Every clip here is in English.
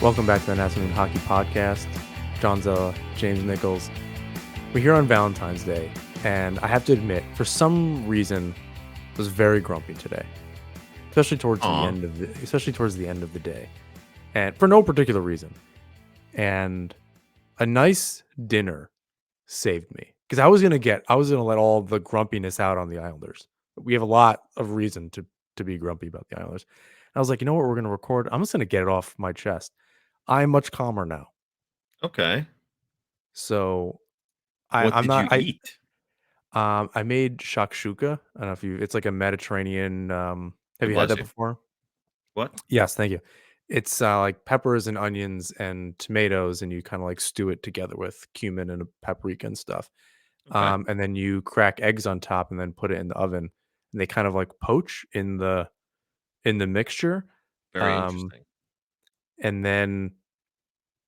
Welcome back to the National Hockey Podcast. John Zella, James Nichols. We're here on Valentine's Day, and I have to admit, for some reason, I was very grumpy today, especially towards the Aw, end of the day, and for no particular reason. And a nice dinner saved me because I was gonna let all the grumpiness out on the Islanders. We have a lot of reason to be grumpy about the Islanders. And I was like, you know what, we're gonna record. I'm just gonna get it off my chest. I'm much calmer now. okay. So What I'm did not you eat? I made shakshuka. I don't know if you it's like a Mediterranean, have God you had bless that you. before? What? Yes, thank you. It's, like peppers and onions and tomatoes, and you kinda, like, stew it together with cumin and a paprika and stuff. Okay. And then you crack eggs on top and then put it in the oven, and they kind of, like, poach in the mixture, Very um, interesting. and then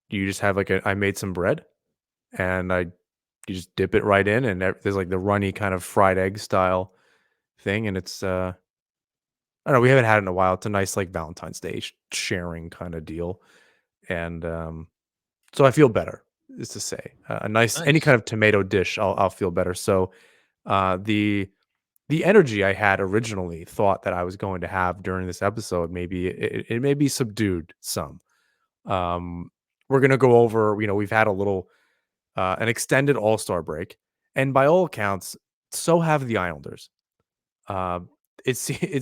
you just have, like, a I made some bread, and you just dip it right in, and there's, like, the runny kind of fried egg style thing, and it's, I don't know, we haven't had it in a while. It's a nice, like, Valentine's Day sharing kinda deal, and, so I feel better, is to say. A nice any Nice. kind of tomato dish, I'll feel better. So, the energy I had originally thought that I was going to have during this episode, maybe it may be subdued some. Um, we're gonna go over, we've had an extended All-Star break, and by all accounts, so have the Islanders. Uh, it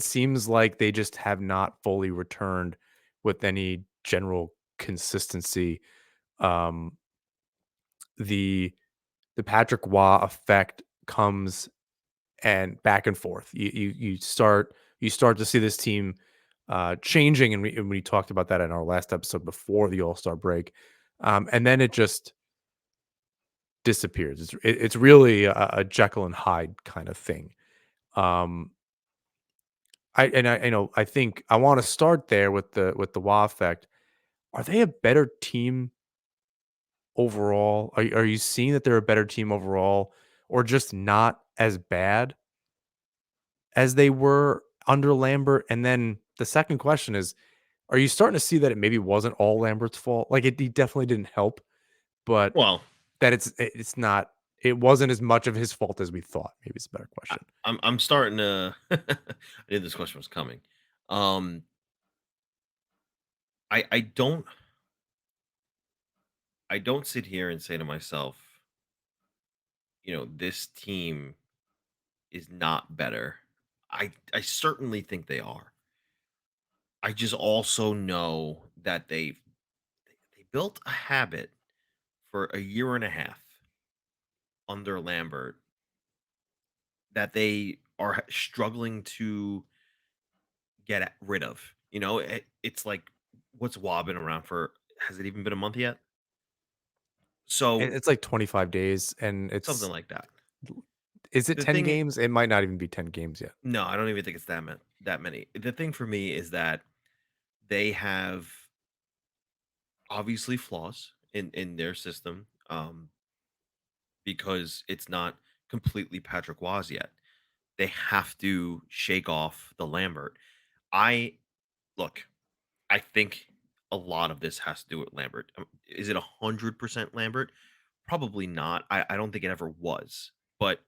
seems like they just have not fully returned with any general consistency. Um, the the Patrick Waugh effect comes and back and forth. You start to see this team changing, and we talked about that in our last episode before the All Star break, and then it just disappears. It's really a Jekyll and Hyde kind of thing. Um, I think I want to start there with the Waugh effect. Are they a better team overall? Are you seeing that they're a better team overall, or just not as bad as they were under Lambert? And then the second question is, are you starting to see that it maybe wasn't all Lambert's fault? Like he definitely didn't help, but Well, that it's not it wasn't as much of his fault as we thought. Maybe it's a better I, question. I'm starting to. I knew this question was coming. Um, I don't sit here and say to myself, this team is not better. I certainly think they are. I just also know that they built a habit for a year and a half under Lambert that they are struggling to rid of. It's like what's Wa been around for? Has it even been a month yet? And So it's like 25 days, and something it's like that. is it The 10 thing, games? It might not even be 10 games yet. no, I don't even think it's that many. The thing for me is that they have obviously flaws in their system, because it's not completely Patrick Waz yet. They have to shake off the Lambert. I look. I think a lot of this has to do with Lambert. Is it 100% Lambert? Probably not. I don't think it ever was, but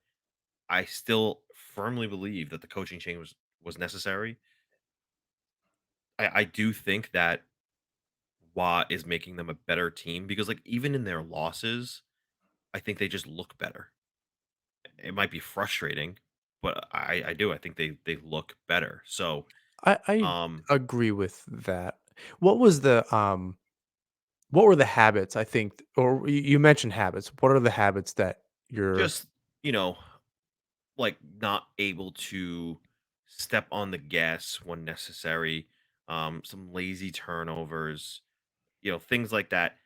I still firmly believe that the coaching change was necessary. I do think that Wa is making them a better team because, like, even in their losses, I think they just look better. It might be frustrating, but I do. I think they look better. So, I um, agree with that. What was what were the habits, I think, or you mentioned habits. What are the habits that you're just you know, like not able to step on the gas when necessary, some lazy turnovers, things like that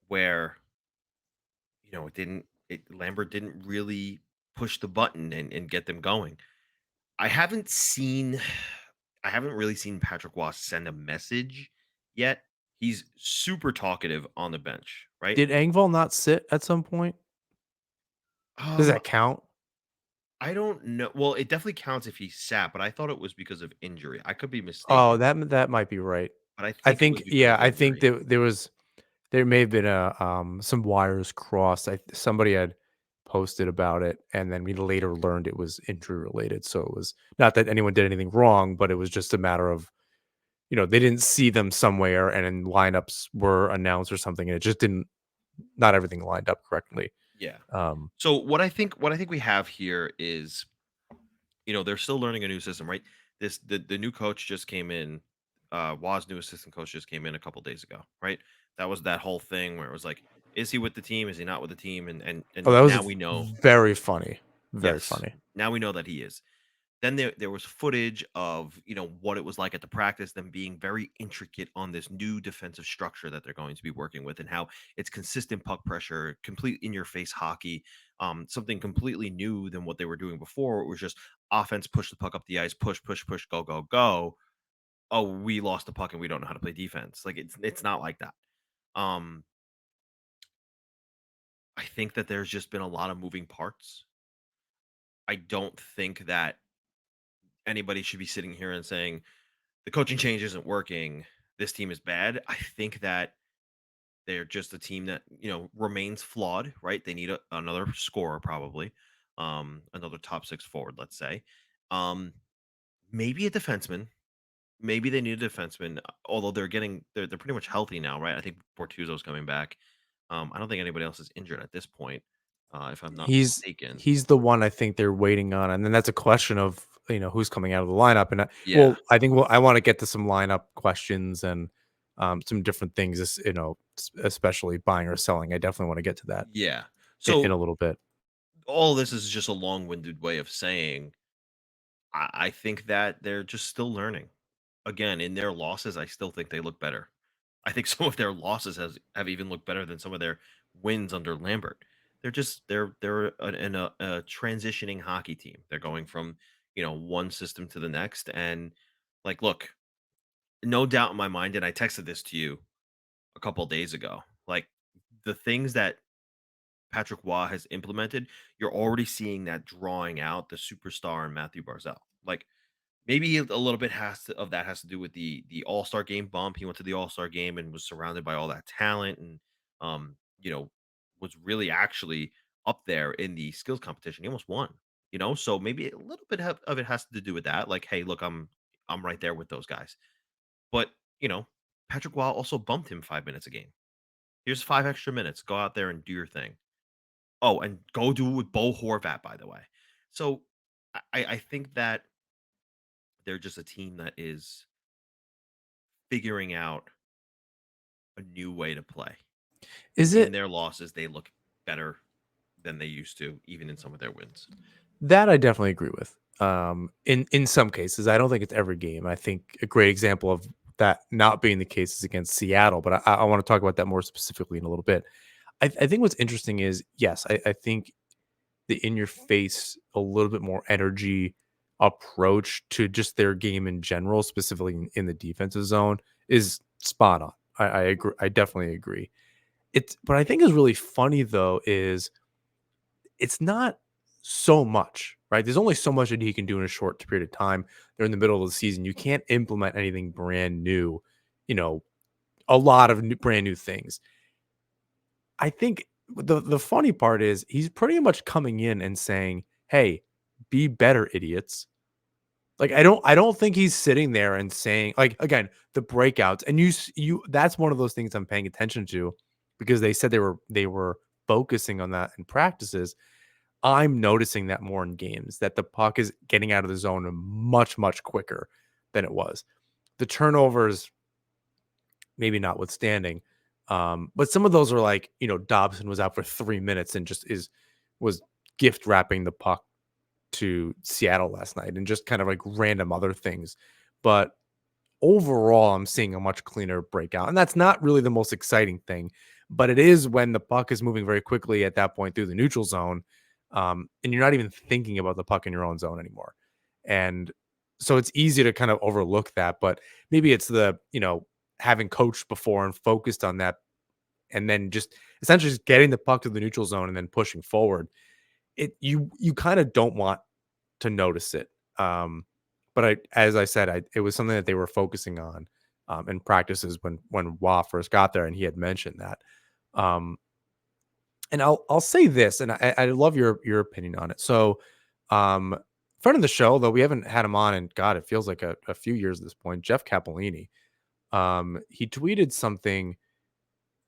where, Lambert didn't really push the button and get them going. I haven't seen I haven't really seen Patrick Wass send a message yet. He's super talkative on the bench, right? did Engvall not sit at some point? Does Um, that count? I don't know. Well, it definitely counts if he sat, but I thought it was because of injury. I could be Oh, mistaken. that might be right. but I I think it was think, because yeah, of I think injury. there may have been a some wires crossed. Somebody had posted about it, and then we later learned it was injury related. So it was not that anyone did anything wrong, but it was just a matter of, they didn't see them somewhere, and then lineups were announced or something, and it just didn't. Not everything lined up correctly. Yeah. Um, So what I think we have here is, they're still learning a new system, right? The new coach just came in. Waz new assistant coach just came in a couple days ago, right? That was that whole thing where it was like, is he with the team? Is he not with the team? oh, And that was now we know, very funny, very yes, funny. now we know that he is. Then there was footage of, what it was like at the practice, them being very intricate on this new defensive structure that they're going to be working with, and how it's consistent puck pressure, complete in your face hockey, something completely new than what they were doing before. It was just offense, push the puck up the ice, push, push, push, go, go, go. Oh, we lost the puck and we don't know how to play defense. Like it's not like that. Um, I think that there's just been a lot of moving parts. I don't think that anybody should be sitting here and saying the coaching change isn't working. This team is bad. I think that they're just a team that, remains flawed, right? They need another scorer, probably, another top six forward, let's say. Um, Maybe a defenseman. Maybe they need a defenseman. Although they're pretty much healthy now, right? I think Bortuzzo's coming back. I don't think anybody else is injured at this point, if I'm not He's mistaken. he's the one I think they're waiting on, and then that's a question of, who's coming out of the lineup, and Yeah, I think I want to get to some lineup questions and some different things, especially buying or selling. I definitely want to get to that yeah. in So a little bit. all this is just a long-winded way of saying I think that they're just still learning. Again, in their losses, I still think they look better. I think some of their losses have even looked better than some of their wins under Lambert. They're a transitioning hockey team. They're going from, one system to the next, and like, look, no doubt in my mind, and I texted this to you a couple days ago. Like the things that Patrick Waugh has implemented, you're already seeing that drawing out the superstar in Matthew Barzell. Like maybe a little bit of that has to do with the All Star game bump. He went to the All Star game and was surrounded by all that talent, and um, you know, was really actually up there in the skills competition. He almost won. So maybe a little bit of it has to do with that. Like, hey, look, I'm right there with those guys. But Patrick Waugh also bumped him 5 minutes a game. Here's 5 extra minutes. Go out there and do your thing. Oh, and go do it with Bo Horvat, by the way. So I think that they're just a team that is figuring out a new way to play. Is In it their losses, they look better than they used to, even in some of their wins. that I definitely agree with. In some cases, I don't think it's every game. I think a great example of that not being the case is against Seattle, but I want to talk about that more specifically in a little bit. I think what's interesting is, yes, I think the in your face, a little bit more energy approach to just their game in general, specifically in the defensive zone, is spot on. I agree. I definitely agree. It's What I think is really funny though is it's not so much, right? There's only so much that he can do in a short period of time. They're in the middle of the season. You can't implement anything brand new, you know, a lot of brand new things. I think the funny part is he's pretty much coming in and saying, "Hey, be better, idiots." Like I don't think he's sitting there and saying, like, again, the breakouts, and you that's one of those things I'm paying attention to because they said they were focusing on that in practices. I'm noticing that more in games, that the puck is getting out of the zone much, much quicker than it was. The turnovers, maybe notwithstanding, but some of those are like, Dobson was out for 3 minutes and just was gift wrapping the puck to Seattle last night and just kind of like random other things. But overall, I'm seeing a much cleaner breakout. And that's not really the most exciting thing, but it is when the puck is moving very quickly at that point through the neutral zone. And you're not even thinking about the puck in your own zone anymore. And so it's easy to kind of overlook that. But maybe it's having coached before and focused on that, and then just essentially just getting the puck to the neutral zone and then pushing forward. You kind of don't want to notice it. But as I said, it was something that they were focusing on in practices when Wah first got there, and he had mentioned that. Um, and I'll say this, and I love your opinion on it. So, um, friend of the show, though we haven't had him on, and God, it feels like a few years at this point. Jeff Capellini, he tweeted something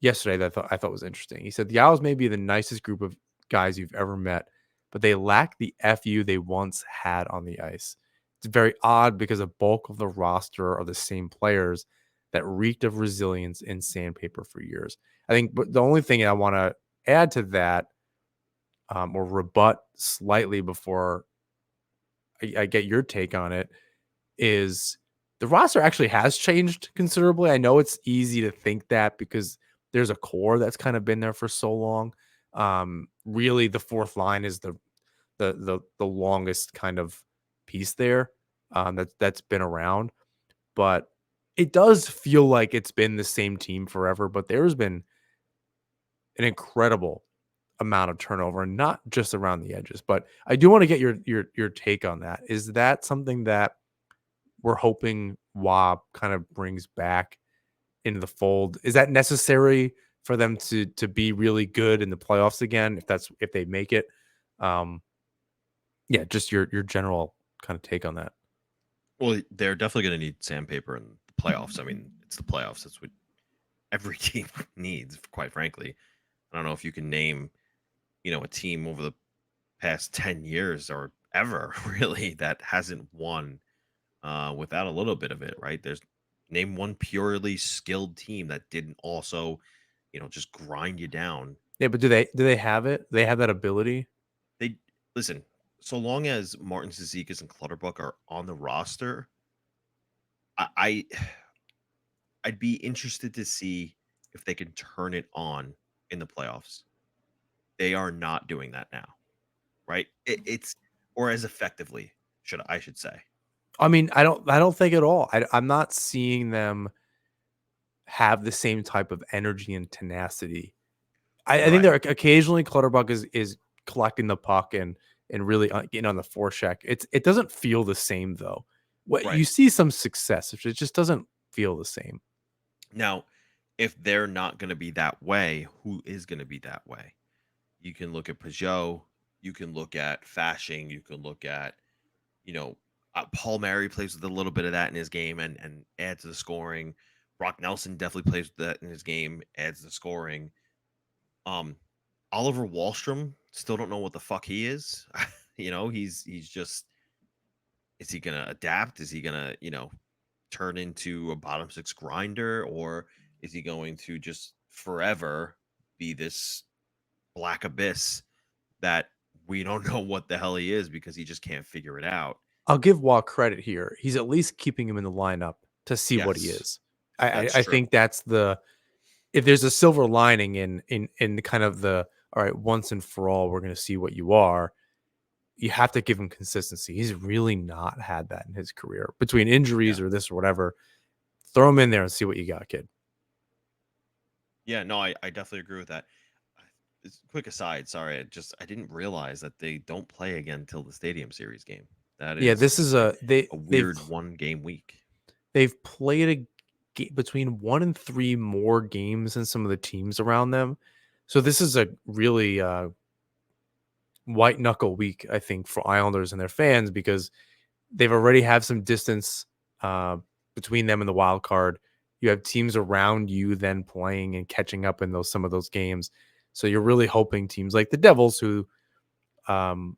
yesterday that I thought was interesting. He said the Owls may be the nicest group of guys you've ever met, but they lack the fu they once had on the ice. It's very odd because a bulk of the roster are the same players that reeked of resilience and sandpaper for years. I think, but the only thing I want to add to that, or rebut slightly before I get your take on it, is the roster actually has changed considerably. I know it's easy to think that because there's a core that's kind of been there for so long. Really, the fourth line is the longest kind of piece there, that's been around. But it does feel like it's been the same team forever. But there's been an incredible amount of turnover, and not just around the edges. But I do want to get your take on that. Is that something that we're hoping WAP kind of brings back into the fold? Is that necessary for them to be really good in the playoffs again, if they make it? Um, yeah, just your general kind of take on that. Well, they're definitely going to need sandpaper in the playoffs. I mean, it's the playoffs. That's what every team needs, quite frankly. I don't know if you can name, a team over the past 10 years or ever really that hasn't won without a little bit of it, right? There's name one purely skilled team that didn't also, just grind you down. Yeah, but do they have it? They have that ability? They listen, so long as Martin Zizekas and Clutterbuck are on the roster, I I'd be interested to see if they can turn it on in the playoffs. They are not doing that now, right? It's or as effectively, should say. I mean, I don't think at all. I'm not seeing them have the same type of energy and tenacity. I think Right. there occasionally Clutterbuck is collecting the puck and really getting on the forecheck. It doesn't feel the same though. What Right. you see some success, it just doesn't feel the same. Now, if they're not going to be that way, who is going to be that way? You can look at Peugeot, you can look at Fashing, you can look at, you know, Paul Mary plays with a little bit of that in his game and adds to the scoring. Brock Nelson definitely plays with that in his game, adds the scoring. Um, Oliver Wallstrom, still don't know what the fuck he is. He's just, is he gonna adapt? Is he gonna, turn into a bottom six grinder, or is he going to just forever be this black abyss that we don't know what the hell he is because he just can't figure it out? I'll give Wall credit here. He's at least keeping him in the lineup to see what he Yes, is. I, I, that's I true. think that's the if there's a silver lining in kind of the all right, once and for all, we're gonna see what you are. You have to give him consistency. He's really not had that in his career between Yeah. injuries or this or whatever. Throw him in there and see what you got, kid. Yeah, no, I definitely agree with that. Quick aside, sorry, I didn't realize that they don't play again until the Stadium Series game. That Yeah, is this is a they a they've weird one game week. they've played between 1 and 3 more games than some of the teams around them. So this is a really white knuckle week, I think, for Islanders and their fans because they've already have some distance uh, between them and the wild card. You have teams around you then playing and catching up in those some of those games. So you're really hoping teams like the Devils, who um,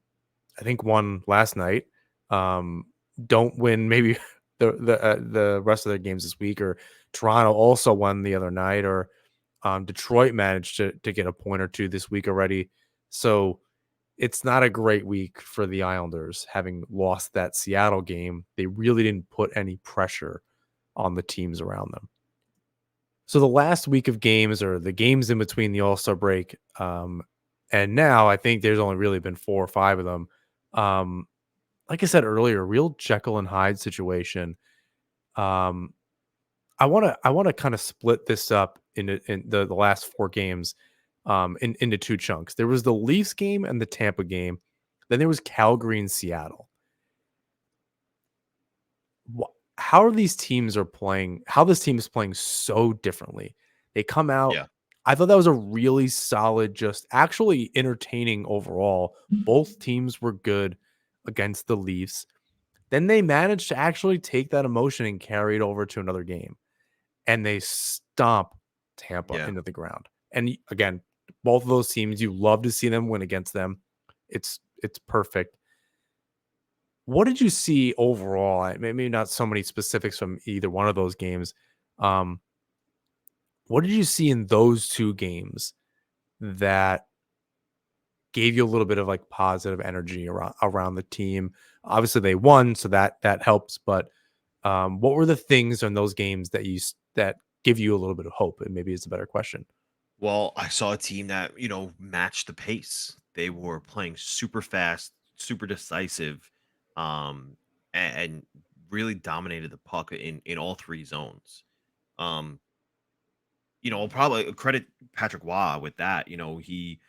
I think won last night, um, don't win maybe the rest of their games this week, or Toronto also won the other night, or Detroit managed to get a point or two this week already. So it's not a great week for the Islanders, having lost that Seattle game. They really didn't put any pressure on the teams around them. So the last week of games, or the games in between the All Star break, and now I think there's only really been 4 or 5 of them. Um, like I said earlier, real Jekyll and Hyde situation. Um, I want to kind of split this up in the last 4 games, into 2 chunks. There was the Leafs game and the Tampa game. Then there was Calgary and Seattle. how these teams are playing, how this team is playing so differently. They come out. Yeah. I thought that was a really solid, just actually entertaining overall. Both teams were good against the Leafs. Then they managed to actually take that emotion and carry it over to another game, and they stomp Tampa Yeah. into the ground. And again, both of those teams, you love to see them win against them. It's perfect. What did you see overall? Maybe not so many specifics from either one of those games. Um, what did you see in those two games that gave you a little bit of like positive energy around the team? Obviously, they won, so that helps. But what were the things in those games that give you a little bit of hope? And maybe it's a better question. Well, I saw a team that, matched the pace. They were playing super fast, super decisive, um, and really dominated the puck in all three zones. Um, I'll probably credit Patrick Waugh with that. He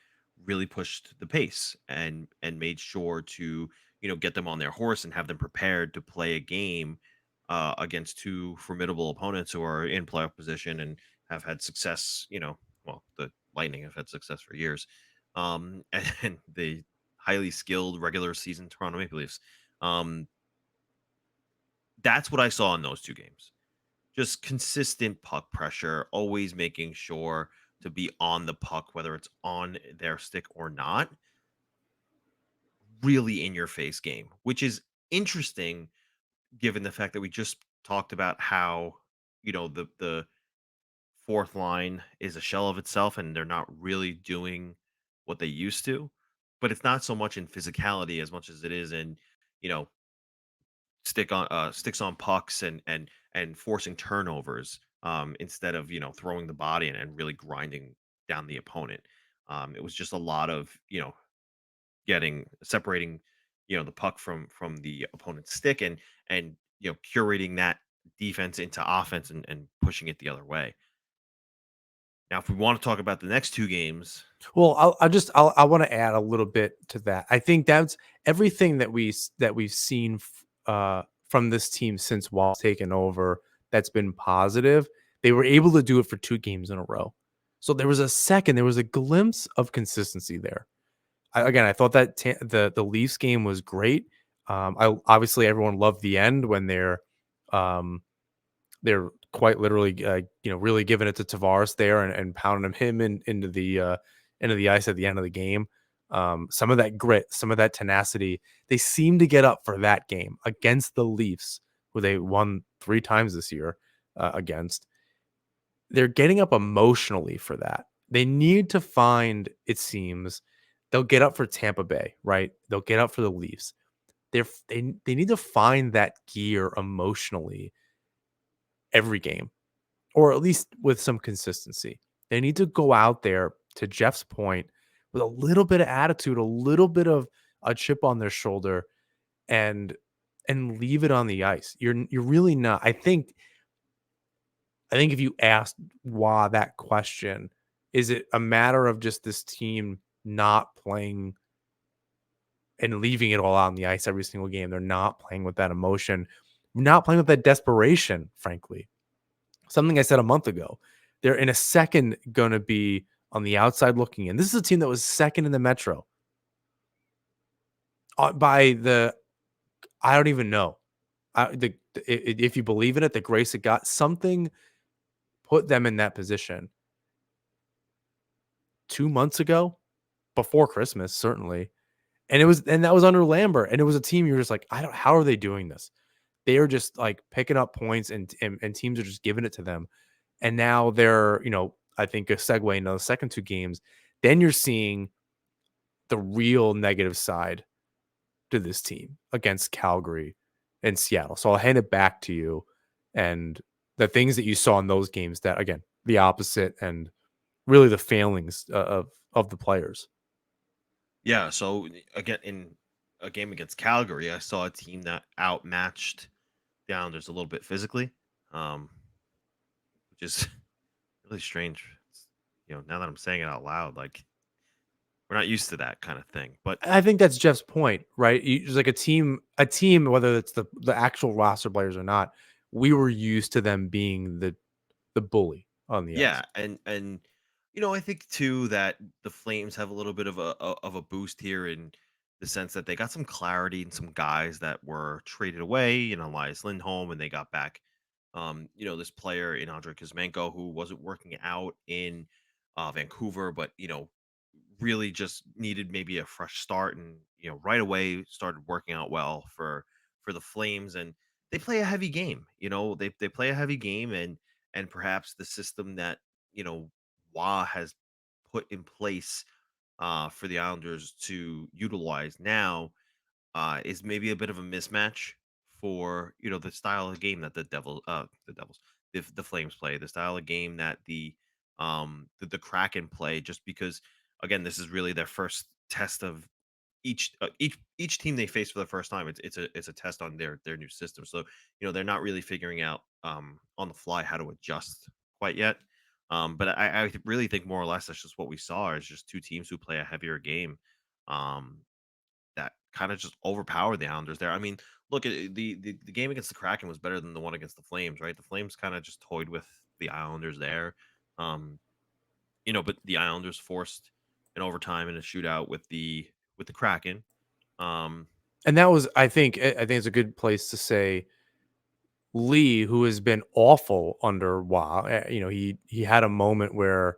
really pushed the pace and made sure to, get them on their horse and have them prepared to play a game against two formidable opponents who are in playoff position and have had success. Well, the Lightning have had success for years, and the highly skilled regular season Toronto Maple Leafs. Um, that's what I saw in those two games, just consistent puck pressure, always making sure to be on the puck, whether it's on their stick or not. Really in your face game, which is interesting given the fact that we just talked about how, the fourth line is a shell of itself and they're not really doing what they used to. But it's not so much in physicality as much as it is in, you know, sticks on pucks and forcing turnovers, instead of throwing the body and really grinding down the opponent. It was just a lot of getting separating the puck from the opponent's stick and curating that defense into offense and pushing it the other way. Now, if we want to talk about the next two games, Well, I want to add a little bit to that. I think that's everything that we've seen from this team since Wall's taken over. That's been positive. They were able to do it for 2 games in a row. So there was a glimpse of consistency there. Again, I thought that the Leafs game was great. I obviously everyone loved the end when um, they're quite literally, really giving it to Tavares there and pounding into the ice at the end of the game. Some of that grit, some of that tenacity, they seem to get up for that game against the Leafs, who they won 3 times this year against. They're getting up emotionally for that. They need to find, it seems, they'll get up for Tampa Bay, right? They'll get up for the Leafs. They need to find that gear emotionally every game, or at least with some consistency. They need to go out there, to Jeff's point, with a little bit of attitude, a little bit of a chip on their shoulder, and leave it on the ice. You're really not. I think if you asked why that question, is it a matter of just this team not playing and leaving it all out on the ice every single game? They're not playing with that emotion, not playing with that desperation, frankly. Something I said a month ago. They're in a second going to be on the outside looking in. This is a team that was second in the Metro by the, I don't even know. If you believe in it, the grace of God, something put them in that position 2 months ago, before Christmas, certainly. And that was under Lambert. And it was a team you're just like, I don't, how are they doing this? They are just like picking up points, and teams are just giving it to them. And now they're, I think a segue into the second 2 games. Then you're seeing the real negative side to this team against Calgary and Seattle. So I'll hand it back to you, and the things that you saw in those games that, again, the opposite, and really the failings of the players. yeah. So again, in a game against Calgary, I saw a team that outmatched the Islanders a little bit physically, um, which is really strange. Now that I'm saying it out loud, like we're not used to that kind of thing. But I think that's Jeff's point, right? Just like a team, whether it's the actual roster players or not, we were used to them being the bully on the Yeah, ice. and you know, I think too that the Flames have a little bit of a boost here in the sense that they got some clarity and some guys that were traded away, Elias Lindholm, and they got back, this player in Andre Kuzmenko who wasn't working out in Vancouver, but really just needed maybe a fresh start, and right away started working out well for the Flames, and they play a heavy game. They play a heavy game, and perhaps the system that Wah has put in place for the Islanders to utilize now is maybe a bit of a mismatch for the style of game that the Devils, the Flames play, the style of game that the Kraken play. Just because, again, this is really their first test of each team they face for the first time. It's a test on their new system. So they're not really figuring out on the fly how to adjust quite yet. But I really think more or less that's just what we saw is just two teams who play a heavier game. Um, that kind of just overpowered the Islanders there. I mean, look, the game against the Kraken was better than the one against the Flames, right? The Flames kind of just toyed with the Islanders there. Um, but the Islanders forced an overtime and a shootout with the Kraken. Um, And that was, I think it's a good place to say Lee, who has been awful under Wah. He had a moment where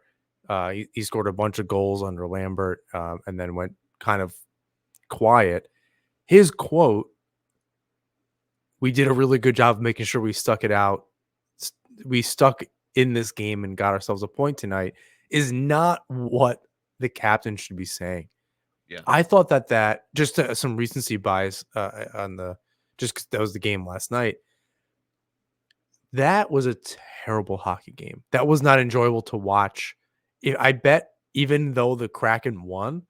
he scored a bunch of goals under Lambert, and then went kind of quiet. His quote, "We did a really good job of making sure we stuck it out. S- We stuck in this game and got ourselves a point tonight," is not what the captain should be saying. yeah, I thought that just some recency bias on the just 'cause that was the game last night. That was a terrible hockey game. That was not enjoyable to watch. I bet even though the Kraken won,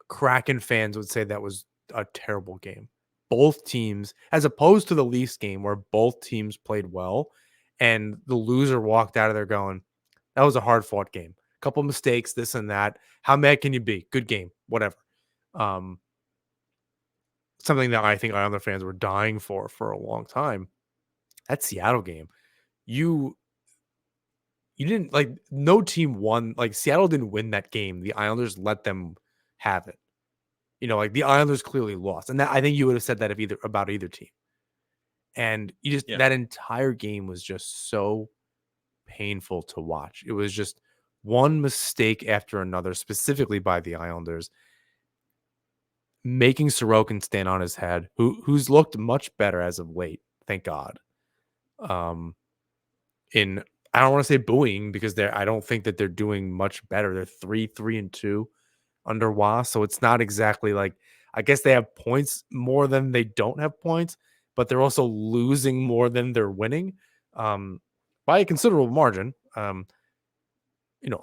Kraken fans would say that was a terrible game. Both teams, as opposed to the Leafs game where both teams played well and the loser walked out of there going, that was a hard fought game. Couple mistakes, this and that. How mad can you be? Good game, whatever. Um, Something that I think Islander fans were dying for a long time. That Seattle game, you you didn't like no team won. Like Seattle didn't win that game. The Islanders let them have it. Like the Islanders clearly lost, and that I think you would have said that if either about either team. And you just yeah, that entire game was just so painful to watch. It was just one mistake after another, specifically by the Islanders, making Sorokin stand on his head, who's looked much better as of late. Thank God. Um, in I don't want to say booing because I don't think that they're doing much better. They're 3-3-2 under Wa, so it's not exactly like I guess they have points more than they don't have points, but they're also losing more than they're winning, um, by a considerable margin.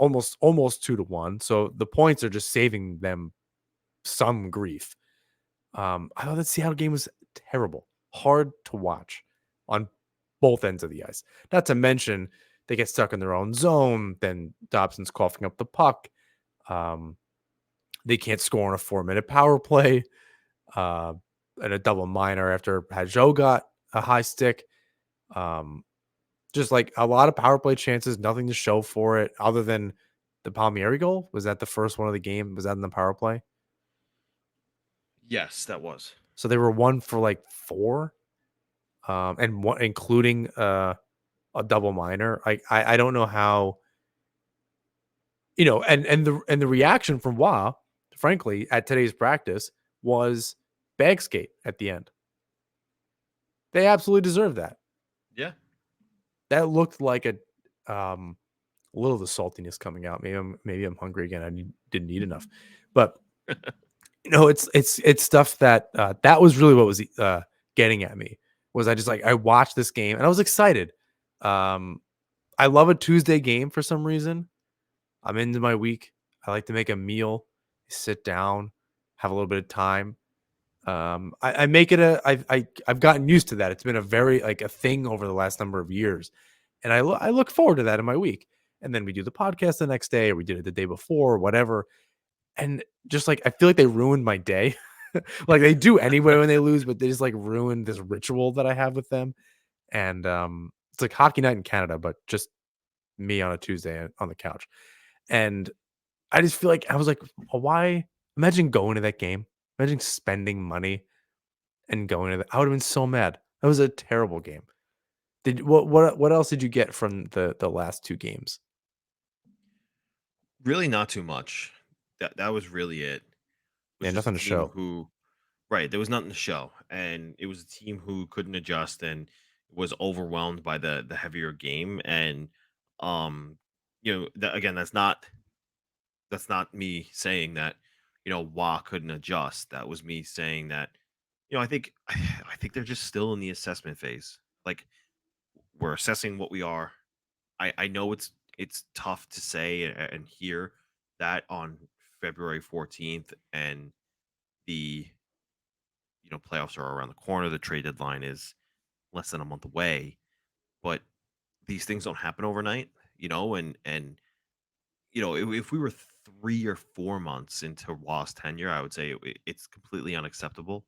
Almost 2-1. So the points are just saving them some grief. I thought that Seattle game was terrible, hard to watch on both ends of the ice. Not to mention they get stuck in their own zone. Then Dobson's coughing up the puck. Um, they can't score on a 4-minute power play, uh, and a double minor after Pajot got a high stick. Um, just like a lot of power play chances, nothing to show for it other than the Palmieri goal. Was that the first one of the game? Was that in the power play? yes, that was. So they were one for like four, and one including a double minor. I don't know how and the reaction from Wa, frankly, at today's practice was bag skate at the end. They absolutely deserve that. Yeah, That looked like a little of the saltiness coming out. Maybe I'm hungry again. Didn't eat enough, but it's stuff that was really what was getting at me. Was I just like I watched this game and I was excited. Um, I love a Tuesday game for some reason. I'm into my week. I like to make a meal, sit down, have a little bit of time. I make it I've gotten used to that. It's been a very like a thing over the last number of years, and I look forward to that in my week. And then we do the podcast the next day, or we did it the day before, or whatever. And just like I feel like they ruined my day, like they do anyway when they lose, but they just like ruined this ritual that I have with them. and it's like hockey night in Canada, but just me on a Tuesday on the couch. And I just feel like I was like, why? Imagine going to that game. Imagine spending money and going to that. I would have been so mad. That was a terrible game. Did what else did you get from the last two games? Really not too much. That was really it. It was Yeah, just a nothing to team show. who right, there was nothing to show, and it was a team who couldn't adjust and was overwhelmed by the heavier game, and, um, again, that's not me saying that, Wah couldn't adjust. That was me saying that, I think I think they're just still in the assessment phase. Like, we're assessing what we are. I know it's tough to say and hear that on February 14th, and the playoffs are around the corner. The trade deadline is less than a month away, but these things don't happen overnight, and if we were 3 or 4 months into Wah's tenure, I would say it's completely unacceptable.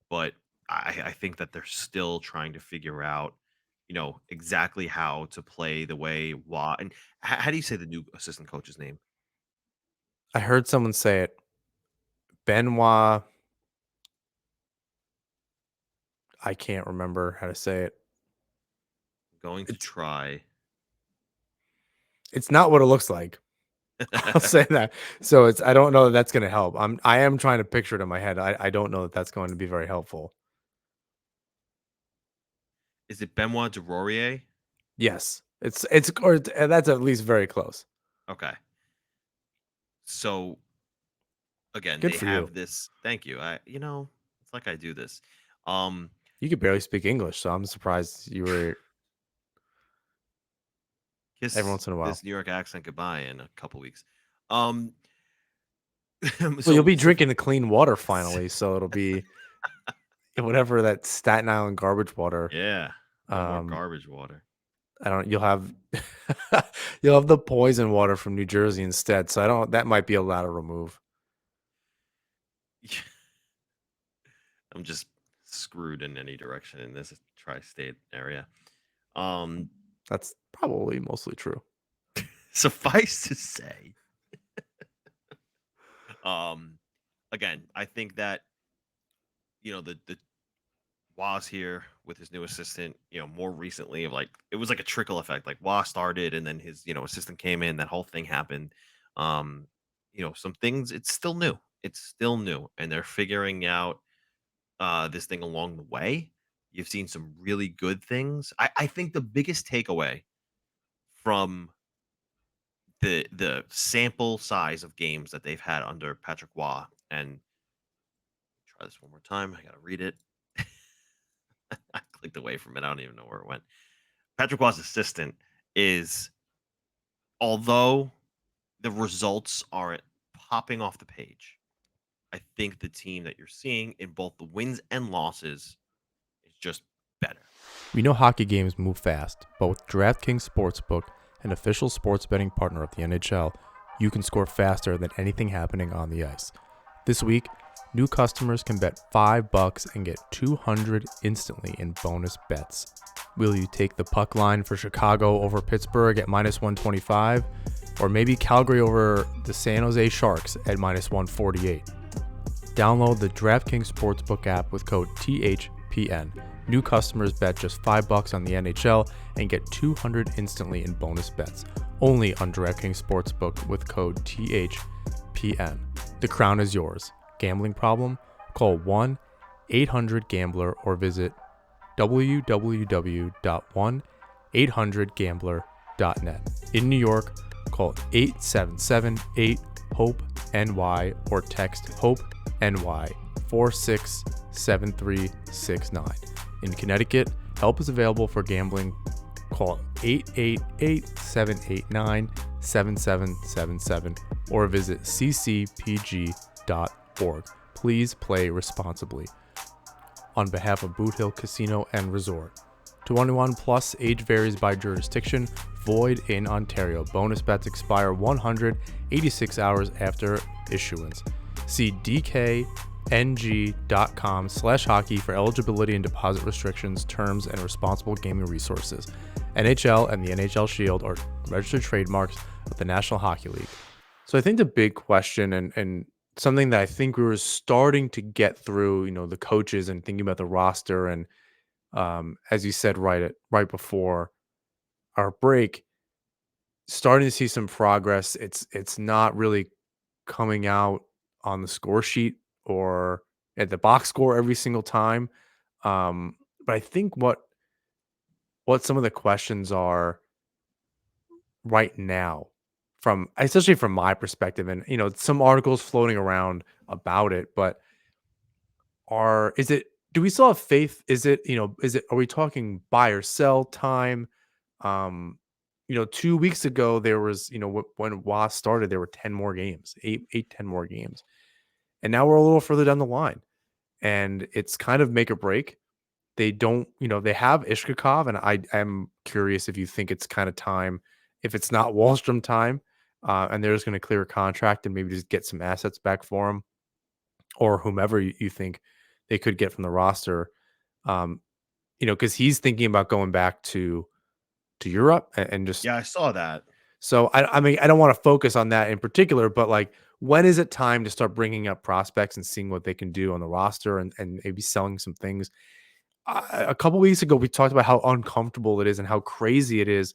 But I think that they're still trying to figure out, exactly how to play the way Wah. And how do you say the new assistant coach's name? I heard someone say it. Benoit. I can't remember how to say it. Going to It's try. it's not what it looks like. I'll say that. So it's I don't know that that's going to help. I am trying to picture it in my head. I don't know that that's going to be very helpful. Is it Benoit Durorier? Yes. It's or that's at least very close. Okay. So again, Good they for you. have this. Thank you. It's like I do this. Um, You could barely speak English, so I'm surprised you were every Kiss once in a while. this New York accent goodbye in a couple weeks. Um, Well, you'll so be so drinking the clean water finally, so it'll be whatever that Staten Island garbage water. yeah, no more Um, garbage water. I don't. You'll have you'll have the poison water from New Jersey instead. So I don't. That might be a lot to remove. I'm just screwed in any direction in this tri-state area. Um, That's probably mostly true. Suffice to say, um, again, I think that the Waz here with his new assistant, more recently of like it was like a trickle effect. Like Waz started and then his, assistant came in, that whole thing happened. Um, some things it's still new. It's still new. And they're figuring out this thing along the way. You've seen some really good things. I think the biggest takeaway from the sample size of games that they've had under Patrick Waugh, and try this one more time. I gotta read it. I clicked away from it. I don't even know where it went. Patrick Waugh's assistant is, although the results aren't popping off the page, I think the team that you're seeing in both the wins and losses is just better. We know hockey games move fast, but with DraftKings Sportsbook, an official sports betting partner of the NHL, you can score faster than anything happening on the ice. This week, new customers can bet $5 and get $200 instantly in bonus bets. Will you take the puck line for Chicago over Pittsburgh at -125? Or maybe Calgary over the San Jose Sharks at -148? Download the DraftKings Sportsbook app with code THPN. New customers bet just $5 on the NHL and get $200 instantly in bonus bets. Only on DraftKings Sportsbook with code THPN. The crown is yours. Gambling problem? Call 1-800-GAMBLER or visit www.1800gambler.net. In New York, call 877-8-HOPE-NY or text HOPE-NY 467369. In Connecticut, help is available for gambling. Call 888-789-7777 or visit ccpg.org. Please play responsibly. On behalf of Boot Hill Casino and Resort. 21 plus, age varies by jurisdiction, void in Ontario. Bonus bets expire 186 hours after issuance. See draftkings.com/hockey for eligibility and deposit restrictions, terms, and responsible gaming resources. NHL and the NHL Shield are registered trademarks of the National Hockey League. So I think the big question and something that I think we were starting to get through, the coaches and thinking about the roster and as you said right before our break, starting to see some progress. It's not really coming out on the score sheet or at the box score every single time. But I think what some of the questions are right now, from especially from my perspective, and some articles floating around about it, but are is it do we still have faith? Is it are we talking buy or sell time? Um, 2 weeks ago there was, when WAS started, there were 10 more games, 10 more games. And now we're a little further down the line. And it's kind of make or break. They don't, they have Ishkakov, and I am curious if you think it's kind of time, if it's not Wallstrom time, and they're just going to clear a contract and maybe just get some assets back for him, or whomever you think they could get from the roster. Um, because he's thinking about going back to Europe and just Yeah, I saw that. so I mean I don't want to focus on that in particular, but like when is it time to start bringing up prospects and seeing what they can do on the roster and maybe selling some things? A couple weeks ago, we talked about how uncomfortable it is and how crazy it is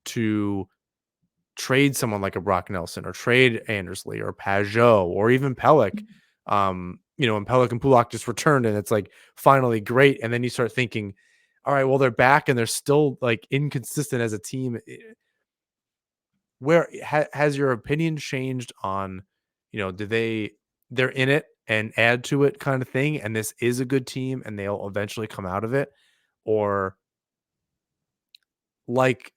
to trade someone like a Brock Nelson or trade Andersley or Pajot or even Pellick. And Pellick and Pulak just returned, and it's like finally great. And then you start thinking, all right, well, they're back and they're still like inconsistent as a team. Where has your opinion changed on, do they're in it and add to it kind of thing, and this is a good team and they'll eventually come out of it? Or like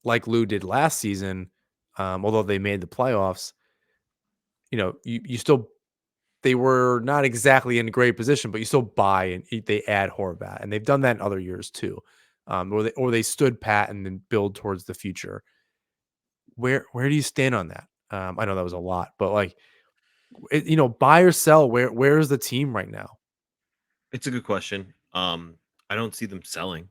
like Lou did last season, although they made the playoffs, you still they were not exactly in a great position, but you still buy and they add Horvat, and they've done that in other years too, or they stood pat and then build towards the future. Where do you stand on that? I know that was a lot, but like, buy or sell. Where is the team right now? It's a good question. I don't see them selling.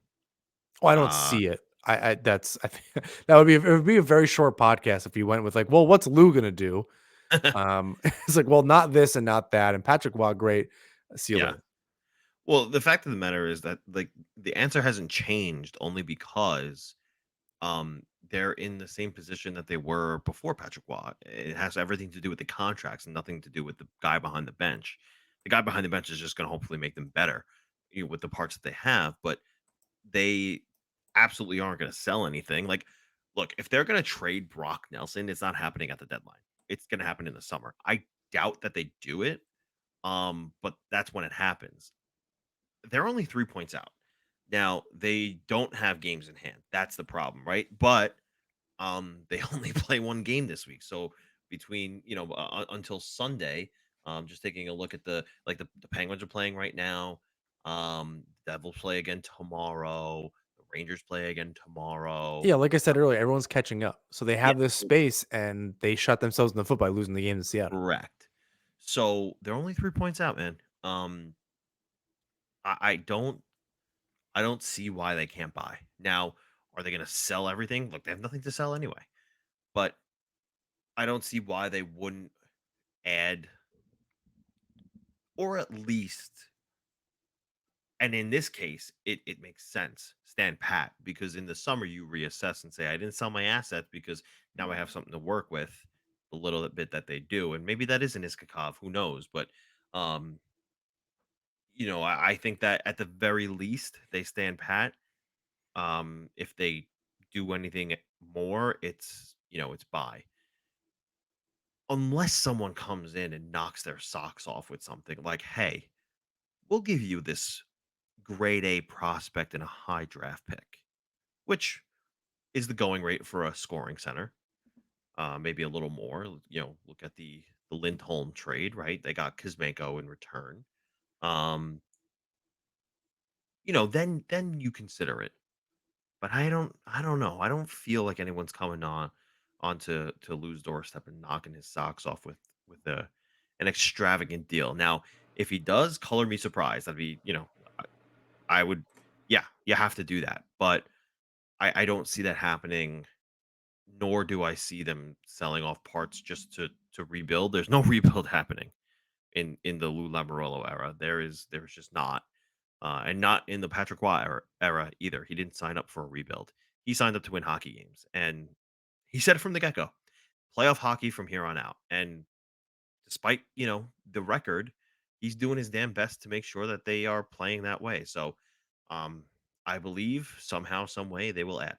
Oh, I don't Uh see it. I think it would be a very short podcast if you went with like, well, what's Lou gonna do? It's like, well, not this and not that. And Patrick, Waugh, great. See you yeah. later. Well, the fact of the matter is that like the answer hasn't changed only because they're in the same position that they were before Patrick Watt. It has everything to do with the contracts and nothing to do with the guy behind the bench. The guy behind the bench is just going to hopefully make them better, with the parts that they have, but they absolutely aren't going to sell anything. Like, look, if they're going to trade Brock Nelson, it's not happening at the deadline. It's going to happen in the summer. I doubt that they do it, but that's when it happens. They're only 3 points out. Now, they don't have games in hand. That's the problem, right? But they only play one game this week. So between, until Sunday, just taking a look at the Penguins are playing right now. Devils play again tomorrow. The Rangers play again tomorrow. Yeah, like I said earlier, everyone's catching up, so they Yeah, have this space, and they shot themselves in the foot by losing the game to Seattle. correct. So they're only 3 points out, man. I don't see why they can't buy. Now, are they gonna sell everything? Look, they have nothing to sell anyway. But I don't see why they wouldn't add, or at least, and in this case, it makes sense, stand pat, because in the summer you reassess and say, I didn't sell my assets because now I have something to work with, the little bit that they do. And maybe that isn't Iskakov, who knows? But um, I think that at the very least they stand pat. If they do anything more, it's buy. Unless someone comes in and knocks their socks off with something like, hey, we'll give you this grade A prospect and a high draft pick, which is the going rate for a scoring center. Maybe a little more. Look at the Lindholm trade, right? They got Kuzmenko in return. Um, then you consider it. But I don't know. I don't feel like anyone's coming onto Lou's doorstep and knocking his socks off with a an extravagant deal. Now, if he does, color me surprised. That'd be, I, I would, yeah, you have to do that. But I don't see that happening, nor do I see them selling off parts just to rebuild. There's no rebuild happening in the Lou Lamoriello era. There's just not, and not in the Patrick Waugh era either. He didn't sign up for a rebuild. He signed up to win hockey games, and he said it from the get go: playoff hockey from here on out. And despite the record, he's doing his damn best to make sure that they are playing that way. So, um, I believe somehow, some way, they will add.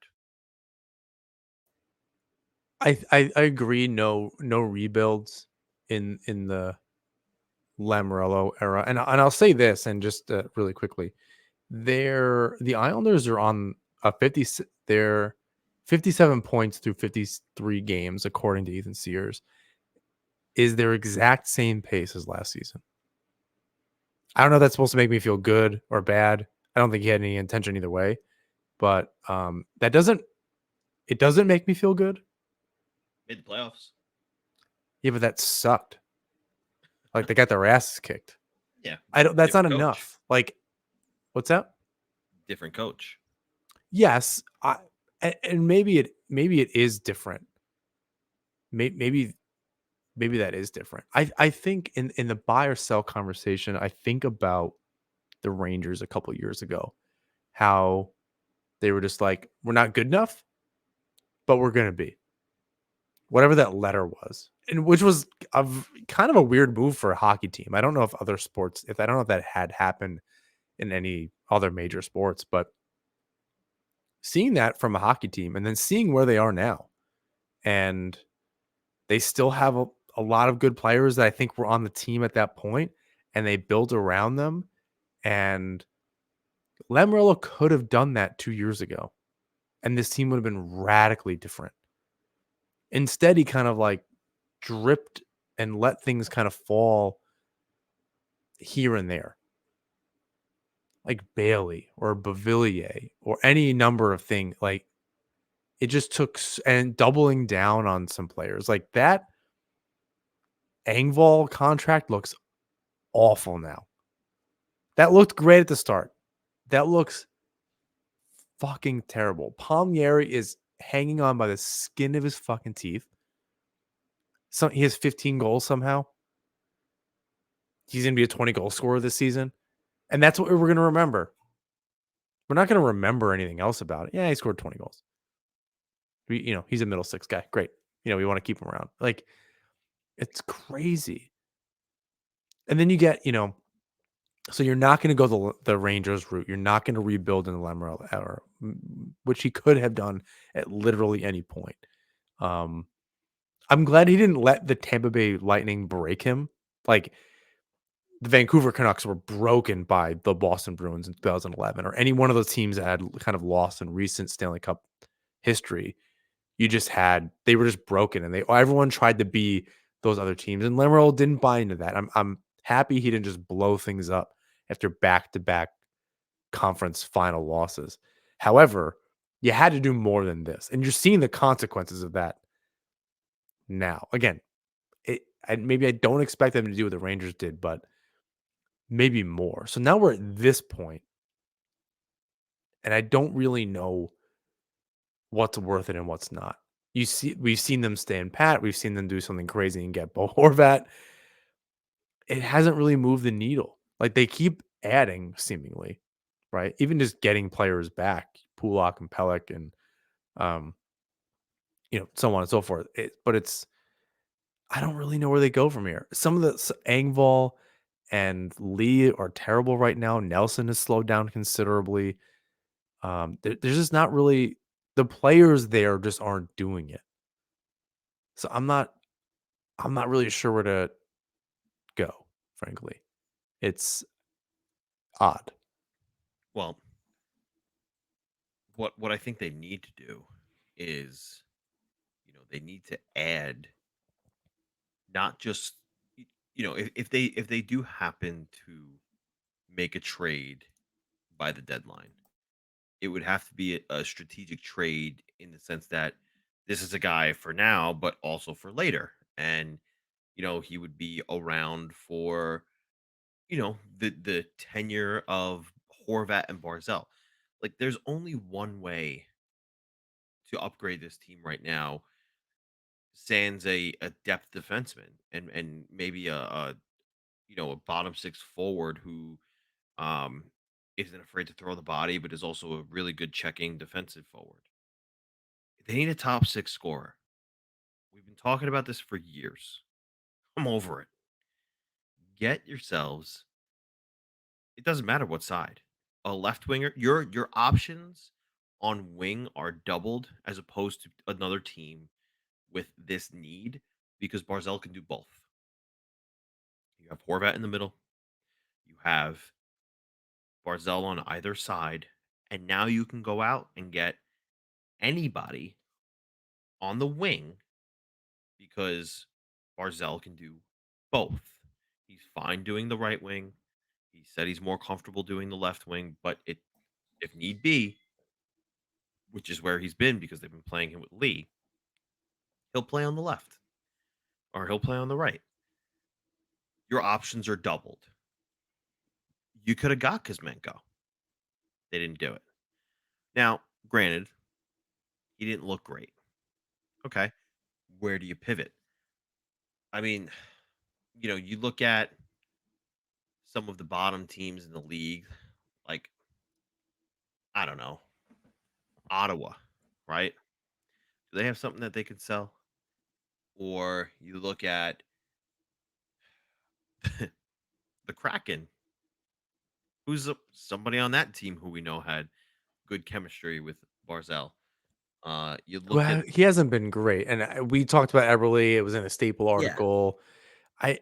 I agree. No rebuilds in the Lamoriello era, and I'll say this, and just really quickly, the Islanders are on a 50. They're 57 points through 53 games, according to Ethan Sears, is their exact same pace as last season. I don't know if that's supposed to make me feel good or bad. I don't think he had any intention either way, but that doesn't it doesn't make me feel good. Made the playoffs. Yeah, but that sucked. Like they got their asses kicked. Yeah, I don't. That's not different coach. enough. Like, what's that? Different coach. Yes, and maybe it is different. Maybe maybe that is different. I think in the buy or sell conversation, I think about the Rangers a couple years ago, how they were just like, we're not good enough, but we're gonna be whatever that letter was, and which was kind of a weird move for a hockey team. I don't know if other sports, if I don't know if that had happened in any other major sports, but seeing that from a hockey team and then seeing where they are now, and they still have a lot of good players that I think were on the team at that point, and they built around them. And Lamoriello could have done that 2 years ago, and this team would have been radically different. Instead, he kind of like dripped and let things kind of fall here and there, like Bailey or Bavillier or any number of things. Like it just took and doubling down on some players like that. Engvall contract looks awful now. That looked great at the start. That looks fucking terrible. Palmieri is hanging on by the skin of his fucking teeth. So he has 15 goals somehow. He's going to be a 20 goal scorer this season. And that's what we're going to remember. We're not going to remember anything else about it. Yeah, he scored 20 goals. He's a middle six guy. Great. We want to keep him around. Like, it's crazy. And then you get, so you're not going to go the Rangers route. You're not going to rebuild in the Lamoriello era, which he could have done at literally any point. I'm glad he didn't let the Tampa Bay Lightning break him. Like the Vancouver Canucks were broken by the Boston Bruins in 2011, or any one of those teams that had kind of lost in recent Stanley Cup history. They were just broken, and everyone tried to be those other teams, and Lamoriello didn't buy into that. I'm happy he didn't just blow things up after back-to-back conference final losses. However, you had to do more than this, and you're seeing the consequences of that now. Again, maybe I don't expect them to do what the Rangers did, but maybe more. So now we're at this point, and I don't really know what's worth it and what's not. We've seen them stand pat. We've seen them do something crazy and get Bo Horvat. It hasn't really moved the needle. Like they keep adding, seemingly, right? Even just getting players back, Pulak and Pelech, and um, so on and so forth. But I don't really know where they go from here. Some of the Engvall and Lee are terrible right now. Nelson has slowed down considerably. There's just not really the players there just aren't doing it. So I'm not really sure where to go, frankly. It's odd. Well, what I think they need to do is, they need to add, not just, if they do happen to make a trade by the deadline, it would have to be a strategic trade in the sense that this is a guy for now, but also for later. And He would be around for, the tenure of Horvat and Barzell. Like, there's only one way to upgrade this team right now, sans a depth defenseman and maybe a bottom six forward who um isn't afraid to throw the body, but is also a really good checking defensive forward. They need a top six scorer. We've been talking about this for years. I'm over it. Get yourselves, it doesn't matter what side. A left winger, your options on wing are doubled as opposed to another team with this need, because Barzell can do both. You have Horvat in the middle, you have Barzell on either side, and now you can go out and get anybody on the wing because Barzell can do both. He's fine doing the right wing. He said he's more comfortable doing the left wing, but if need be, which is where he's been because they've been playing him with Lee, he'll play on the left or he'll play on the right. Your options are doubled. You could have got Kuzmenko. They didn't do it. Now, granted, he didn't look great. Okay. Where do you pivot? I mean, you look at some of the bottom teams in the league, like, I don't know, Ottawa, right? Do they have something that they could sell? Or you look at the Kraken, who's somebody on that team who we know had good chemistry with Barzell. You look at Well, he hasn't been great, and we talked about Eberle. It was in a Staple yeah, article. I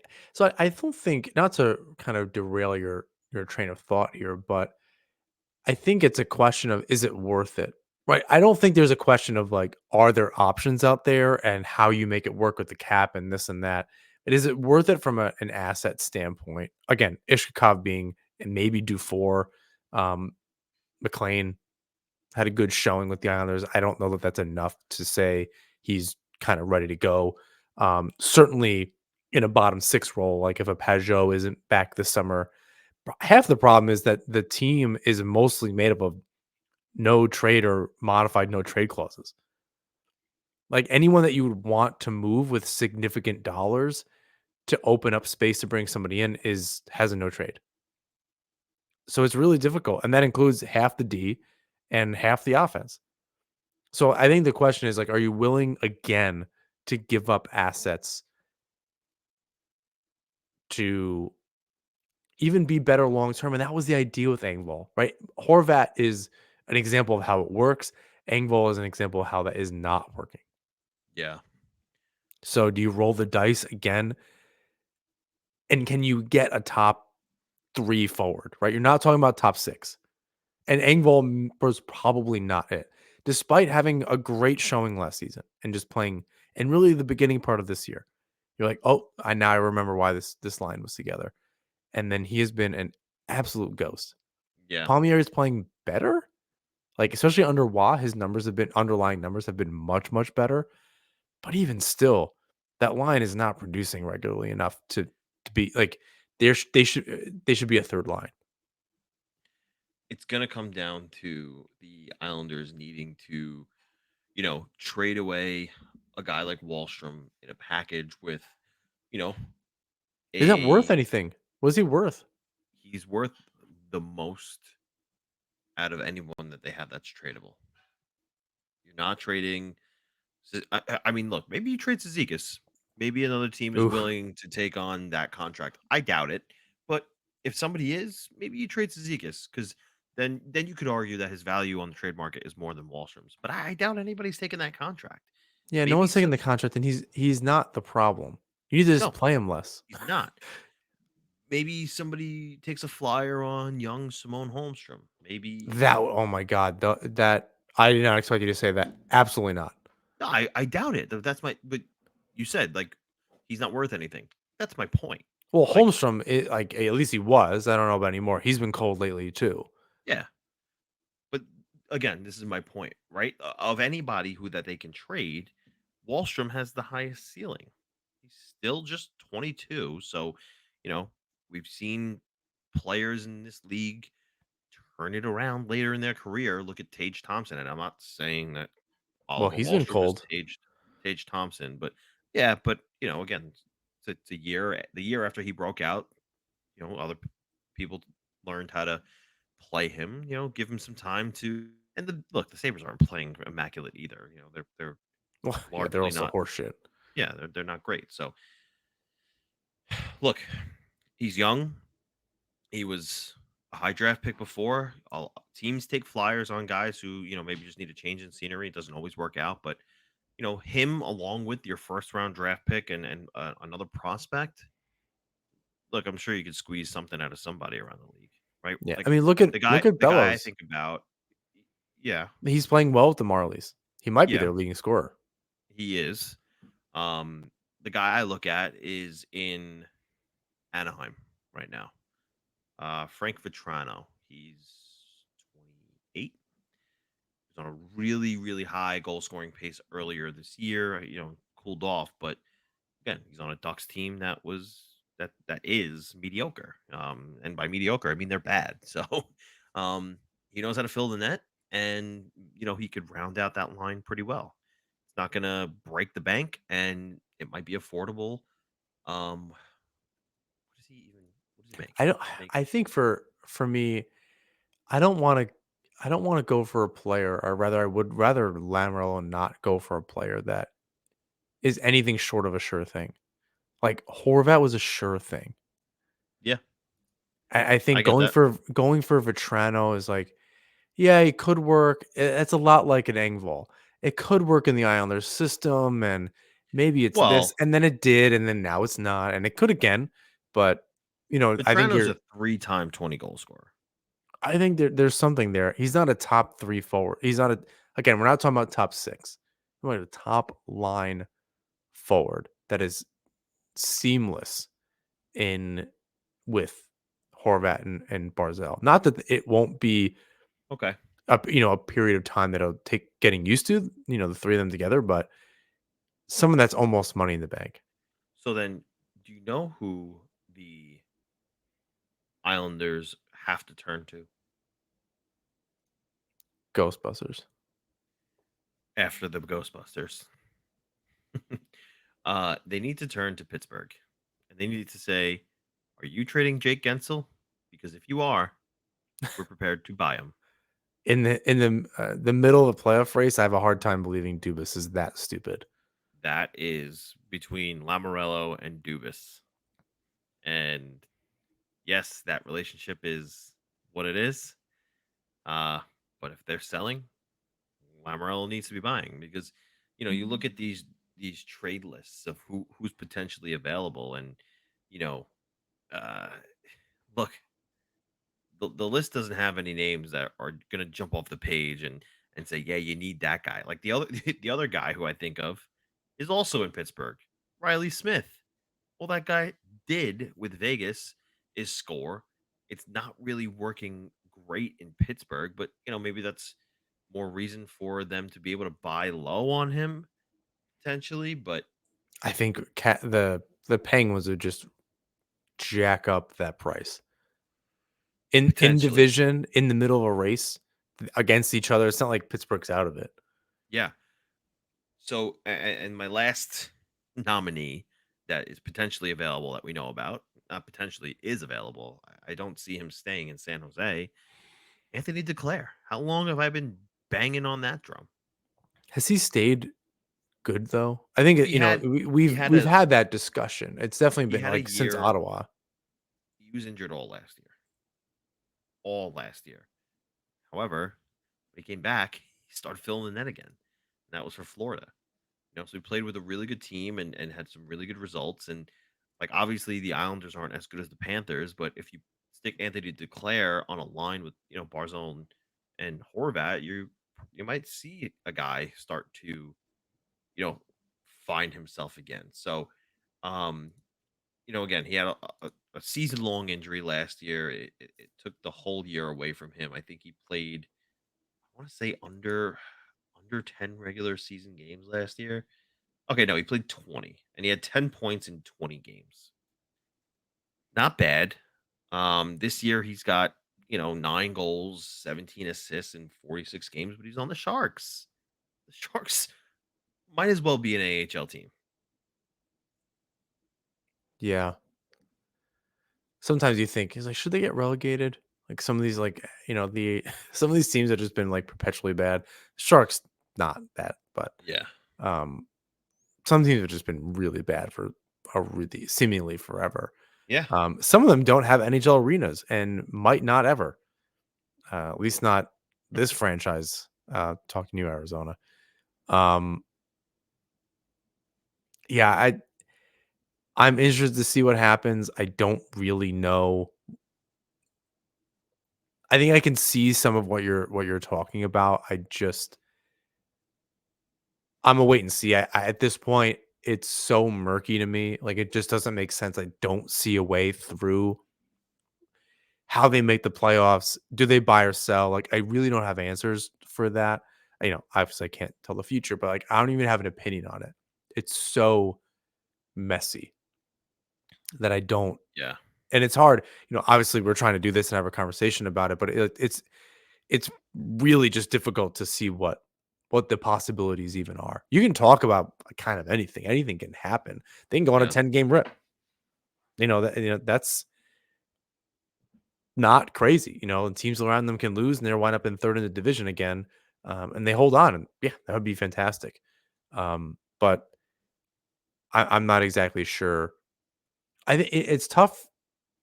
I don't think, not to kind of derail your train of thought here, but I think it's a question of, is it worth it? Right? I don't think there's a question of like, are there options out there and how you make it work with the cap and this and that. But is it worth it from an asset standpoint? Again, Ishkakov being, and maybe Dufour, um, McLean had a good showing with the Islanders. I don't know that that's enough to say he's kind of ready to go. Certainly in a bottom six role, like if a Pajot isn't back this summer, half the problem is that the team is mostly made up of no trade or modified no trade clauses. Like anyone that you would want to move with significant dollars to open up space to bring somebody in is has a no trade. So it's really difficult. And that includes half the D and half the offense. So I think the question is like, are you willing again to give up assets to even be better long term? And that was the idea with Engvall, right? Horvat is an example of how it works. Engvall is an example of how that is not working. yeah, So do you roll the dice again? And can you get a top three forward, right? You're not talking about top six. And Engvall was probably not it, despite having a great showing last season and just playing, and really the beginning part of this year. You're like, oh, I remember why this line was together. And then he has been an absolute ghost. yeah. Palmieri is playing better, like especially under Wah. His numbers have been, underlying numbers have been much better. But even still, that line is not producing regularly enough to be like, they should be a third line. It's gonna come down to the Islanders needing to, trade away a guy like Wallstrom in a package with, you know, Is that worth a anything? What is he worth? he's worth the most out of anyone that they have that's tradable. You're not trading. I mean, look, maybe you trade Zizekas. Maybe another team is Oof. willing to take on that contract. I doubt it, but if somebody is, maybe you trade Zizekas because then you could argue that his value on the trade market is more than Wallstrom's. But I doubt anybody's taking that contract. Yeah, no Maybe one's taking some the contract, and he's not the problem. You need to just no, play him less. he's not. Maybe somebody takes a flyer on young Simone Holmstrom. Maybe That oh my god, that I did not expect you to say that. Absolutely not. no, I doubt it. That's my but you said like he's not worth anything. That's my point. Well, Like, Holmstrom, like at least he was. I don't know about anymore. He's been cold lately too. yeah, but again, this is my point, right? Of anybody who that they can trade, Wallstrom has the highest ceiling. He's still just 22. So, you know, we've seen players in this league turn it around later in their career. Look at Tage Thompson, and I'm not saying that Well, Oliver he's been Wahlstrom is cold. Tage Thompson, but yeah, but again, it's a year the year after he broke out, other people learned how to play him, give him some time to and the Sabres aren't playing immaculate either. They're Well, yeah, they're largely also not horseshit. yeah, they're not great. So look, he's young. He was a high draft pick before. All teams take flyers on guys who, maybe just need a change in scenery. It doesn't always work out, but him along with your first round draft pick and another prospect. Look, I'm sure you could squeeze something out of somebody around the league, right? Yeah, I Like mean, the look guy, at the guy I Bellows. think about, yeah, He's playing well with the Marlies. He might be yeah, their leading scorer. he is. Um, the guy I look at is in Anaheim right now. Frank Vitrano. He's 28. He's on a really, really high goal scoring pace earlier this year. Cooled off, but again, he's on a Ducks team that is mediocre. And by mediocre, I mean they're bad. So, um, he knows how to fill the net, and he could round out that line pretty well. It's not gonna break the bank, and it might be affordable. What does he even? What does he make? I don't. He's I making think for me, I don't want to. I don't want to go for a player, or rather, I would rather Lamoriello not go for a player that is anything short of a sure thing. Like Horvat was a sure thing. yeah, I I think get that. going for Vetrano is like, yeah, it could work. It's a lot like an Engvall. It could work in the Islanders system, and maybe it's this, Well, and then it did, and then now it's not, and it could again. But I think Petrano's a three-time 20 goal scorer. there's something there. He's not a top three forward. He's not a again. We're not talking about top six. We're talking about a top line forward that is seamless in with Horvat and Barzell. Not that it won't be Okay. a period of time that'll take getting used to, the 3 of them together, but someone that's almost money in the bank. So then, do you know who the Islanders have to turn to Ghostbusters. after the Ghostbusters? They need to turn to Pittsburgh, and they need to say, "Are you trading Jake Gensel? Because if you are, we're prepared to buy him." In the middle of the playoff race, I have a hard time believing Dubas is that stupid. That is between Lamorello and Dubas, and yes, that relationship is what it is. Uh, but if they're selling, Lamorello needs to be buying because you look at these trade lists of who's potentially available, and you know, uh, look, the list doesn't have any names that are gonna jump off the page and say, yeah, you need that guy. Like the other the other guy who I think of is also in Pittsburgh, Riley Smith. All that guy did with Vegas is score. It's not really working great in Pittsburgh, but maybe that's more reason for them to be able to buy low on him potentially. But I think the Penguins would just jack up that price. In potentially, division, in the middle of a race against each other, it's not like Pittsburgh's out of it. yeah. So, and my last nominee that is potentially available that we know about, not potentially is available. I don't see him staying in San Jose. Anthony Declare. How long have I been banging on that drum? Has he stayed good though? I think He had he had we've a had that discussion. It's definitely he been had a like since year. Ottawa. He was injured all last year. However, when he came back, he started filling the net again. And that was for Florida. So he played with a really good team and had some really good results. And like obviously the Islanders aren't as good as the Panthers, but if you stick Anthony Declare on a line with Barzal and Horvat, you might see a guy start to you know find himself again. So um again, he had a season long injury last year. It took the whole year away from him. I think he played, I want to say under 10 regular season games last year. Okay, no, he played 20 and he had 10 points in 20 games. Not bad. This year he's got, 9 goals, 17 assists in 46 games, but he's on the Sharks. The Sharks might as well be an AHL team. Yeah. Sometimes you think, is like, should they get relegated? Like some of these, the some of these teams have just been like perpetually bad. Sharks, not that, but Yeah. um, some teams have just been really bad for a really seemingly forever. Yeah. Some of them don't have NHL arenas and might not ever. At least not this franchise. Talking to you, Arizona. Um, yeah, I'm interested to see what happens. I don't really know. I think I can see some of what you're talking about. I'm a wait and see. At this point, it's so murky to me. Like it just doesn't make sense. I don't see a way through how they make the playoffs. Do they buy or sell? Like I really don't have answers for that. Obviously I can't tell the future, but like I don't even have an opinion on it. It's so messy that I don't, Yeah. and it's hard. Obviously we're trying to do this and have a conversation about it, but it's really just difficult to see what the possibilities even are. You can talk about kind of anything. Anything can happen. They can go on a Yeah. 10-game rip. That's not crazy. And teams around them can lose and they're wind up in third in the division again. And they hold on. And yeah, that would be fantastic. But I'm not exactly sure. I think it's tough.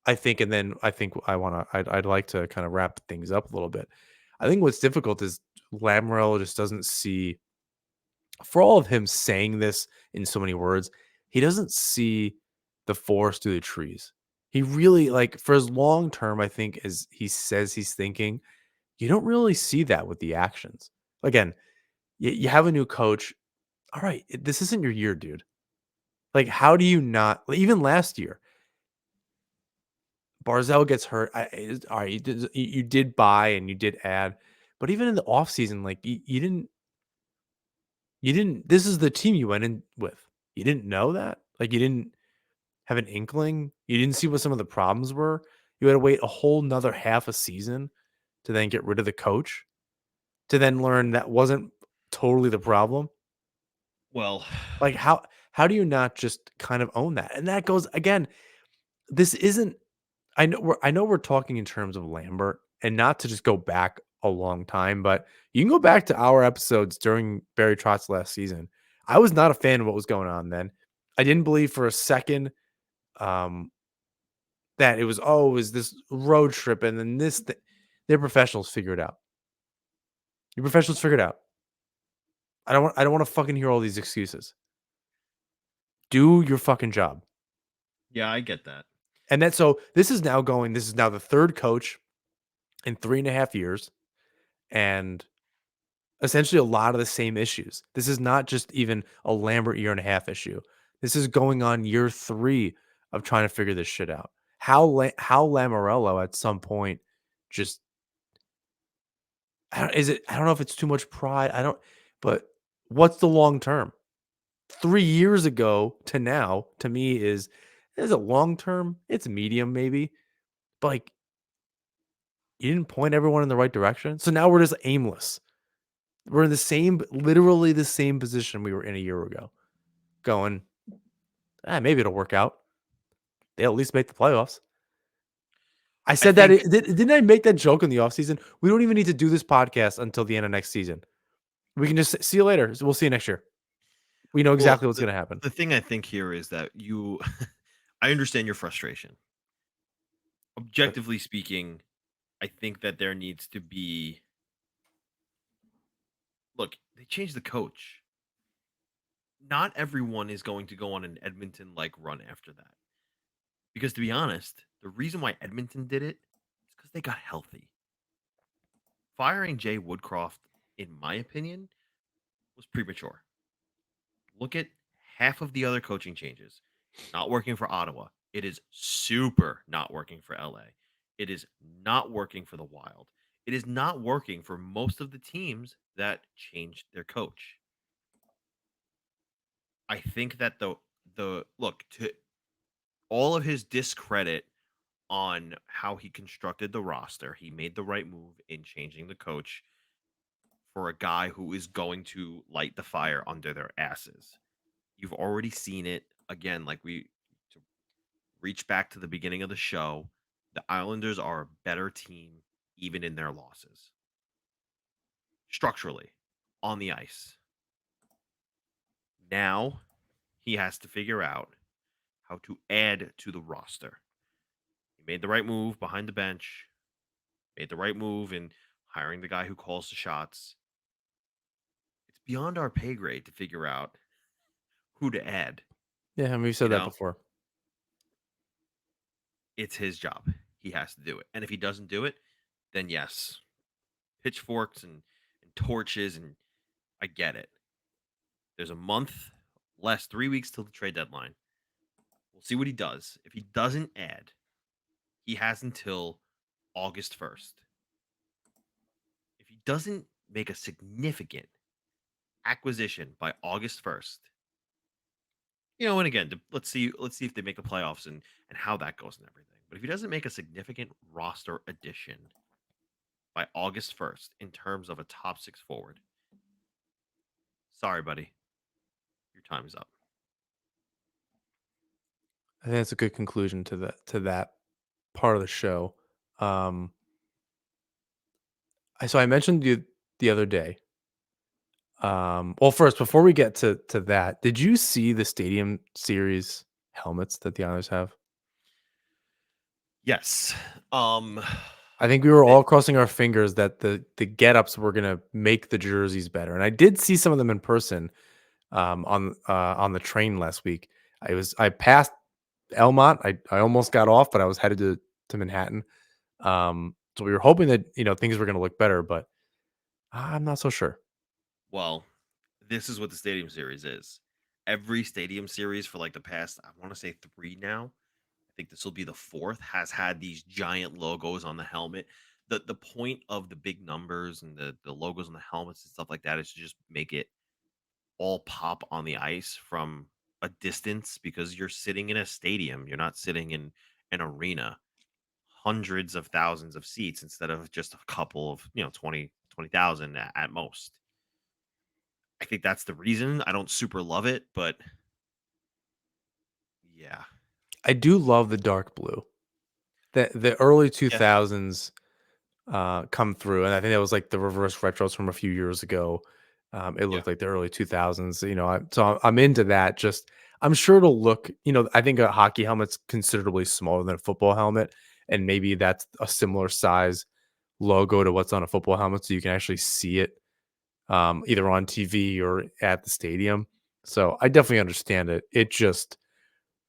I think, and then I think I'd like to kind of wrap things up a little bit. I think what's difficult is Lamorello just doesn't see, for all of him saying this in so many words, he doesn't see the forest through the trees. He really, like, for his long term, I think, as he says he's thinking, you don't really see that with the actions. Again, you have a new coach. All right, this isn't your year, dude. Like, how do you not? Like, even last year, Barzell gets hurt. All right, you did buy and you did add, but even in the offseason, like you didn't. This is the team you went in with. You didn't know that. Like you didn't have an inkling. You didn't see what some of the problems were. You had to wait a whole nother half a season to then get rid of the coach, to then learn that wasn't totally the problem. Well, Like how do you not just kind of own that? And that goes again. This isn't. I know we're talking in terms of Lambert, and not to just go back a long time, but you can go back to our episodes during Barry Trotz's last season. I was not a fan of what was going on then. I didn't believe for a second um, that it was this road trip and then this. They're professionals. Figure it out. Your professionals figure it out. I don't want to fucking hear all these excuses. Do your fucking job. yeah, I get that. And that so this is now the third coach in 3.5 years, and essentially a lot of the same issues. This is not just even a Lambert year and a half issue. This is going on year 3 of trying to figure this shit out. How Lamorello at some point just I don't know if it's too much pride. I don't, but what's the long term? 3 years ago to now to me is it long term? It's medium maybe. But like you didn't point everyone in the right direction. So now we're just aimless. We're in the same, literally the same position we were in a year ago. Going, maybe it'll work out. They'll at least make the playoffs. I I said that. think Didn't I make that joke in the offseason? We don't even need to do this podcast until the end of next season. We can just see you later. We'll see you next year. We know well, exactly what's the going to happen. the thing I think here is that you I understand your frustration. But Objectively speaking, I think that there needs to be look, they changed the coach. Not everyone is going to go on an Edmonton like run after that. Because to be honest, the reason why Edmonton did it is because they got healthy. Firing Jay Woodcroft, in my opinion, was premature. Look at half of the other coaching changes. It's not working for Ottawa. It is super not working for LA. It is not working for the Wild. It is not working for most of the teams that changed their coach. I think that the look, to all of his discredit on how he constructed the roster, he made the right move in changing the coach for a guy who is going to light the fire under their asses. You've already seen it again, like we to reach back to the beginning of the show. The Islanders are a better team even in their losses. Structurally, on the ice. Now he has to figure out how to add to the roster. He made the right move behind the bench, made the right move in hiring the guy who calls the shots. It's beyond our pay grade to figure out who to add. Yeah, and we've You said that know, before. it's his job. He has to do it. And if he doesn't do it, then yes, pitchforks and torches. And I get it. There's a month less, 3 weeks till the trade deadline. We'll see what he does. If he doesn't add, he has until August 1st. If he doesn't make a significant acquisition by August 1st, and again, let's see if they make the playoffs and how that goes and everything. But if he doesn't make a significant roster addition by August 1st in terms of a top 6 forward, sorry buddy, your time is up. I think that's a good conclusion to that part of the show. Um, so I mentioned you the other day. Well, first, before we get to that, did you see the Stadium Series helmets that the Islanders have? Yes. Um I think we were they, all crossing our fingers that the get-ups were gonna make the jerseys better, and I did see some of them in person, on the train last week. I passed Elmont. I almost got off, but I was headed to Manhattan. So we were hoping that, things were gonna look better, but I'm not so sure. well, this is what the Stadium Series is. Every Stadium Series for like the past, I want to say 3 now. I think this will be the 4th, has had these giant logos on the helmet. The point of the big numbers and the logos on the helmets and stuff like that is to just make it all pop on the ice from a distance, because you're sitting in a stadium. You're not sitting in an arena, hundreds of thousands of seats instead of just a couple of, 20,000 at most. I think that's the reason. I don't super love it, but yeah. I do love the dark blue. The early Yeah. 2000s come through, and I think that was like the reverse retros from a few years ago. It Yeah. looked like the early 2000s. I'm into that. Just I'm sure it'll look. I think a hockey helmet's considerably smaller than a football helmet, and maybe that's a similar size logo to what's on a football helmet, so you can actually see it either on TV or at the stadium. So I definitely understand it. It just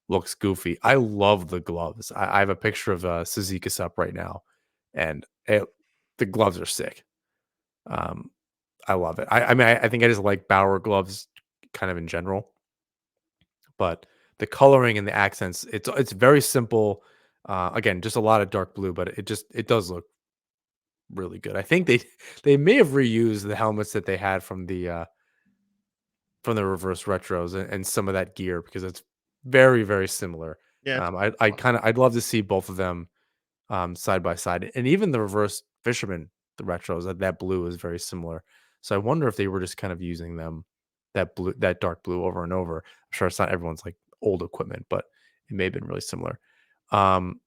looks goofy. I love the gloves. I have a picture of Suzuki up right now, and the gloves are sick. Um, I love it. I mean, I think I just like Bauer gloves kind of in general, but the coloring and the accents, it's very simple. Again, just a lot of dark blue, but it does look really good. I think they may have reused the helmets that they had from the reverse retros and some of that gear because it's very, very similar. Yeah, it's I possible. I'd love to see both of them side by side, and even the reverse fisherman, the retros, that blue is very similar. So I wonder if they were just kind of using that dark blue over and over. I'm sure it's not everyone's like old equipment, but it may have been really similar. Um,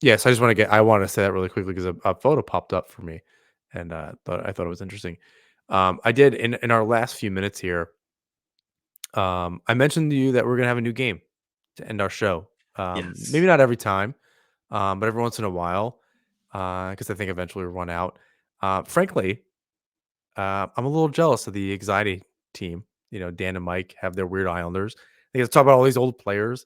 yes, I want to say that really quickly because a photo popped up for me, and I thought it was interesting. I did in our last few minutes here. I mentioned to you that we're gonna have a new game to end our show. Maybe Yes. not every time, but every once in a while, because I think eventually we'll run out. Frankly, I'm a little jealous of the anxiety team. Dan and Mike have their weird Islanders. They get to talk about all these old players,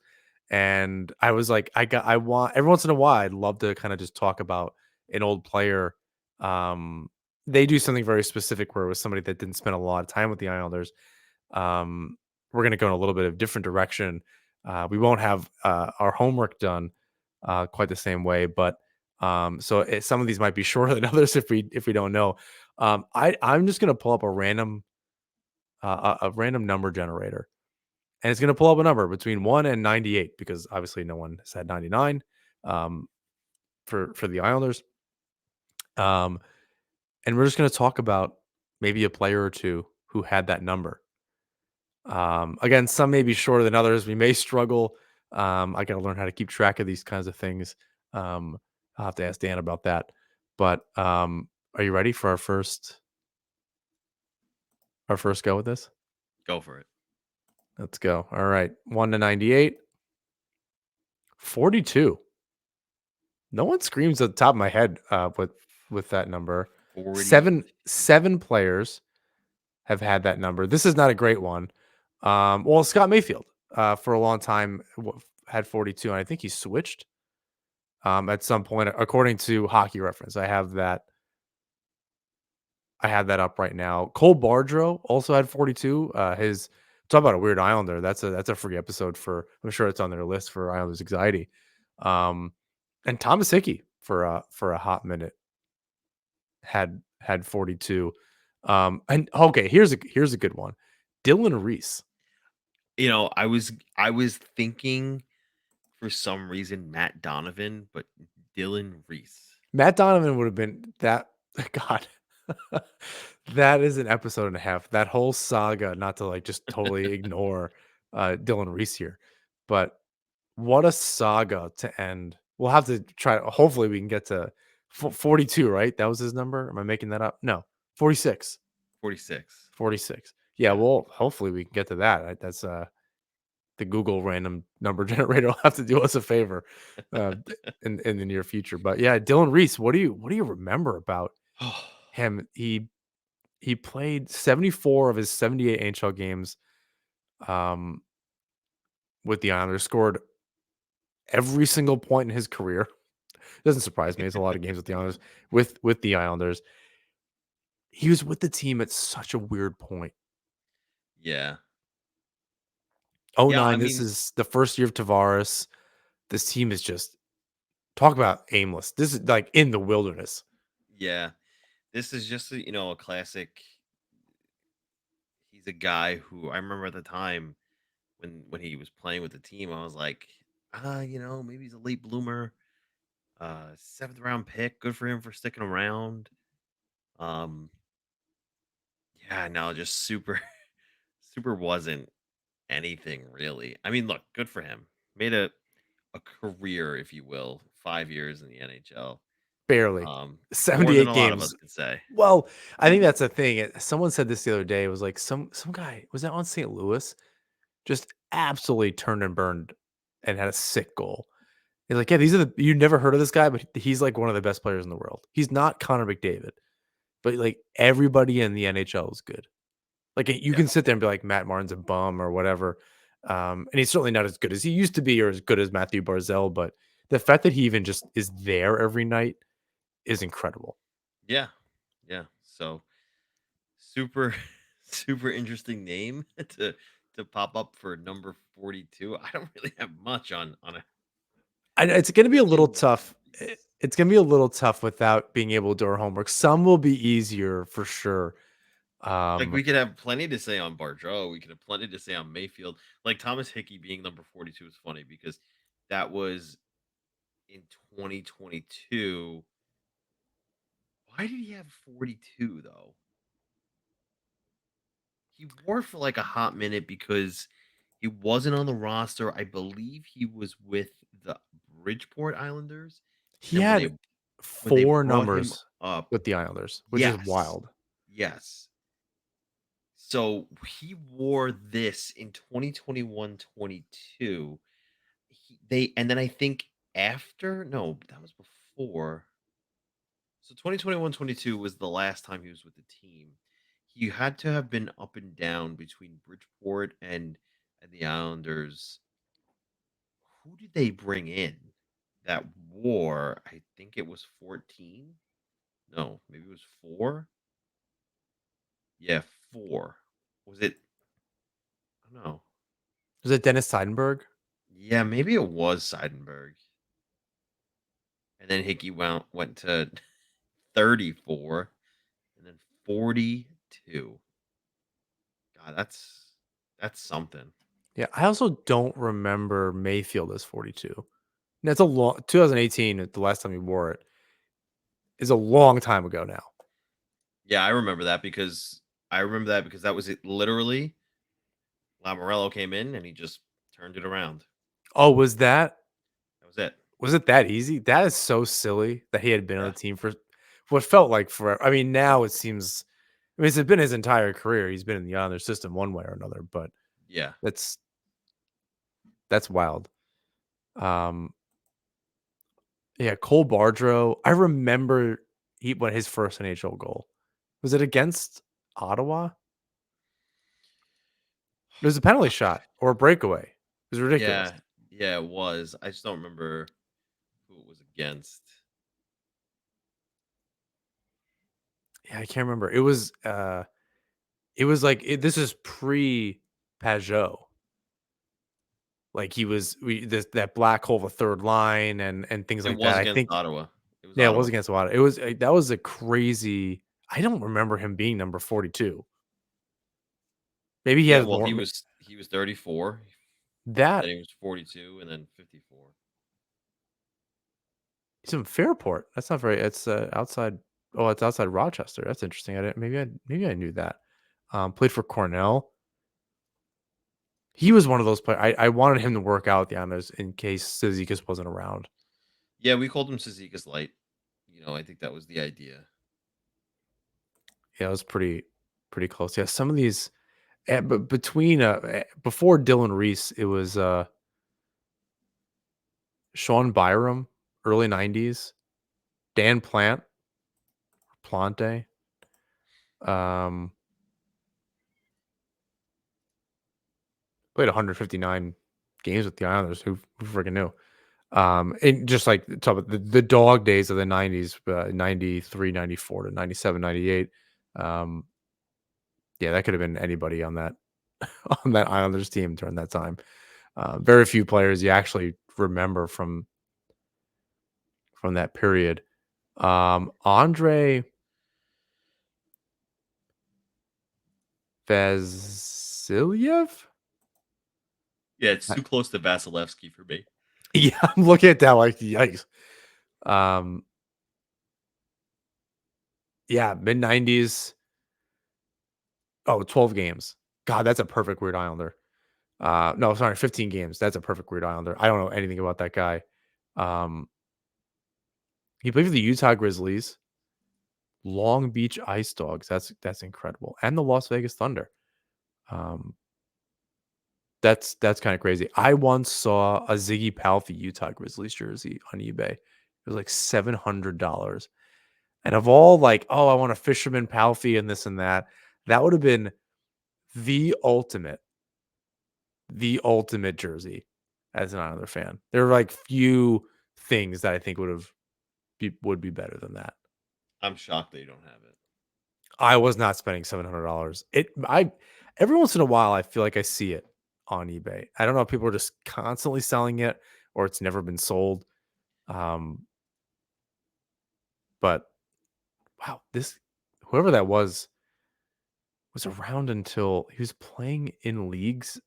and I was like, I want every once in a while, I'd love to kind of just talk about an old player. They do something very specific where it was somebody that didn't spend a lot of time with the Islanders. We're going to go in a little bit of different direction. We won't have our homework done quite the same way, but some of these might be shorter than others if we don't know. I'm just going to pull up a random a random number generator, and it's going to pull up a number between 1 and 98 because obviously no one has had 99 um, for the Islanders. Um, and we're just going to talk about maybe a player or two who had that number. Again, some may be shorter than others. We may struggle. I got to learn how to keep track of these kinds of things. Um, I'll have to ask Dan about that. But are you ready for our first go with this? Go for it. Let's go. All right, 1 to 98, 42. No one screams at the top of my head with that number. 42. Seven players have had that number. This is not a great one. Well, Scott Mayfield for a long time had 42, and I think he switched at some point, according to Hockey Reference. I have that up right now. Cole Bardreau also had 42. His talk about a weird Islander. That's a free episode for. I'm sure it's on their list for Islanders anxiety. Um, and Thomas Hickey for a hot minute had 42. And okay, here's a good one. Dylan Reese. I was thinking for some reason Matt Donovan, but Dylan Reese. Matt Donovan would have been that. God, that is an episode and a half. That whole saga, not to like just totally ignore Dylan Reese here, but what a saga to end. We'll have to try. Hopefully, we can get to 42. Right? That was his number. Am I making that up? No, 46. 46. 46. Yeah. Yeah. Well, hopefully we can get to that. That's the Google random number generator will have to do us a favor uh, in the near future. But yeah, Dylan Reese. What do you remember about him? He played 74 of his 78 NHL games um, with the Islanders. Scored every single point in his career. Doesn't surprise me. It's a lot of games with the Islanders. With the Islanders, he was with the team at such a weird point. Yeah. Oh Yeah, I nine. This mean, is the first year of Tavares. This team is just talk about aimless. This is like in the wilderness. yeah. This is just a classic. He's a guy who I remember at the time when he was playing with the team, I was like, maybe he's a late bloomer, seventh round pick. Good for him for sticking around. Um, yeah, no, just super, super wasn't anything really. I mean, look, good for him. Made a career, if you will, 5 years in the NHL. Barely. More than 78 a lot of us games. can say. Well, I think that's the thing. Someone said this the other day. It was like some guy was that on St. Louis just absolutely turned and burned and had a sick goal. He's like, yeah, these are the you never heard of this guy, but he's like one of the best players in the world. He's not Connor McDavid, but like everybody in the NHL is good. Like you Yeah, can sit there and be like Matt Martin's a bum or whatever, and he's certainly not as good as he used to be or as good as Matthew Barzell. But the fact that he even just is there every night is incredible. yeah, yeah. So super, super interesting name to pop up for number 42. I don't really have much on a It's going to be a little Dylan tough. Reese. It's going to be a little tough without being able to do our homework. Some will be easier for sure. Like, Um, we could have plenty to say on Bardreau, we could have plenty to say on Mayfield. Like, Thomas Hickey being number 42 is funny because that was in 2022. Why did he have 42 though? He wore it for like a hot minute because he wasn't on the roster. I believe he was with the Bridgeport Islanders, and he then when had they four brought him numbers up, with the Islanders, which is yes, wild. yes. So he wore this in 2021-22. They and then I think after no, that was before. So 2021-22 was the last time he was with the team. He had to have been up and down between Bridgeport and the Islanders. Who did they bring in that wore? I think it was 14. No, maybe it was 4. Yeah, 4. Was it? I don't know. Was it Dennis Seidenberg? Yeah, maybe it was Seidenberg. And then Hickey went to 34 and then 42. God, that's something. Yeah, I also don't remember Mayfield as 42. That's a long 2018, the last time he wore it, is a long time ago now. Yeah, I remember that because that was it. Literally, Lamorello came in and he just turned it around. Oh, That was it. was it that easy? That is so silly that he had been on Yeah, the team for what felt like forever. I mean, now it seems I mean, it's been his entire career. He's been in the Islanders system one way or another, but yeah, that's that's wild. Um, yeah, Cole Bardreau. I remember he when his first NHL goal. Was it against Ottawa? It was a penalty shot or a breakaway. It was ridiculous. yeah, yeah. It was. I just don't remember who it was against. Yeah, I can't remember. It was like this is pre Pajot. Like he was that black hole of a third line and things It like was that. I against think Ottawa. It was yeah, it was Ottawa. against Water. It was that was a crazy. I don't remember him being number 42. Maybe he Yeah, has well, more. he was 34, then That he was 42, and then 54. he's in Fairport. That's not very. It's outside. Oh, it's outside Rochester. That's interesting. I didn't. Maybe I knew that. Played for Cornell. He was one of those players. I wanted him to work out the honors in case Cizikas wasn't around. Yeah, we called him Cizikas Light. I think that was the idea. Yeah, it was pretty close. Yeah, some of these, but between before Dylan Reese, it was Sean Byram, early '90s, Dan Plante. Um, Played 159 games with the Islanders. Who freaking knew? And just like talk about the dog days of the '90s, 93, 94 to 97, 98. Um, yeah, that could have been anybody on that on that Islanders team during that time. Very few players you actually remember from that period. Andre Vasiliev? Yeah, it's I- too close to Vasilevsky for me. Yeah, I'm looking at that like yikes. Um, yeah, mid 90s. Oh, 12 games. God, that's a perfect Weird Islander. No, sorry, 15 games. That's a perfect Weird Islander. I don't know anything about that guy. Um, he played for the Utah Grizzlies, Long Beach Ice Dogs. That's incredible, and the Las Vegas Thunder. Um, that's kind of crazy. I once saw a Ziggy Palfy Utah Grizzlies jersey on eBay. It was like $700. And of all like, oh, I want a Fisherman Palfy and this and that, that would have been the ultimate, the ultimate jersey as an Islander fan. There are like few things that I think would be better than that. I'm shocked that you don't have it. I was not spending $700. I every once in a while I feel like I see it on eBay. I don't know if people are just constantly selling it or it's never been sold. Um, but wow, this whoever that was around until he was playing in leagues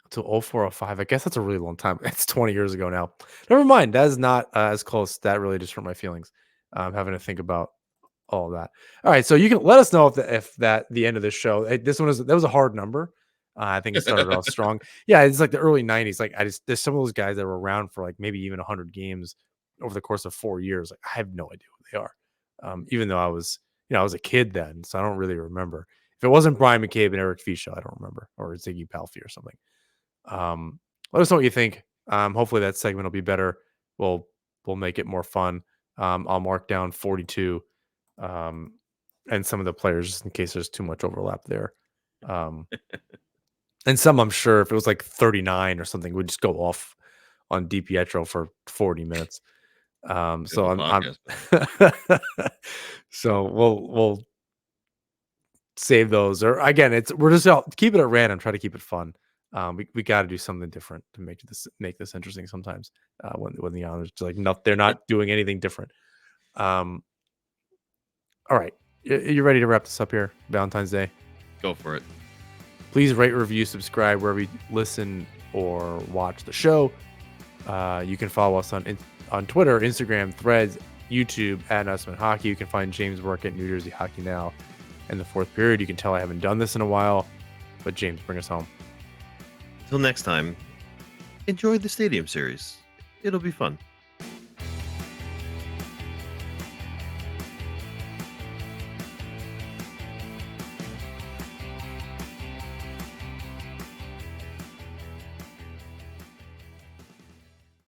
until 0405. I guess that's a really long time. It's 20 years ago now. Never mind. That is not as close. That really just hurt my feelings. Having to think about all of that. All right, so you can let us know if that the end of this show. This one that was a hard number. I think it started off strong. Yeah, it's like the early '90s. Like there's some of those guys that were around for like maybe even 100 games over the course of 4 years. Like I have no idea who they are. Even though I was a kid then, so I don't really remember. If it wasn't Brian McCabe and Eric Fischer, I don't remember, or Ziggy Palfy or something. Let us know what you think. Hopefully that segment will be better. We'll we'll make it more fun. I'll mark down 42 um, and some of the players just in case there's too much overlap there. Um, and some I'm sure if it was like 39 or something, would just go off on DiPietro for 40 minutes. The So whole I'm podcast back. so we'll save those. Or again, we're just out keep it at random, try to keep it fun. We got to do something different to make this interesting sometimes. When the honors like they're not doing anything different. Um, all right, you ready to wrap this up here? Valentine's Day. Go for it. Please rate, review, subscribe wherever you listen or watch the show. You can follow us on Twitter, Instagram, Threads, YouTube at Nussman Hockey. You can find James' work at New Jersey Hockey Now in the fourth period. You can tell I haven't done this in a while, but James, bring us home. Until next time, enjoy the Stadium Series. It'll be fun.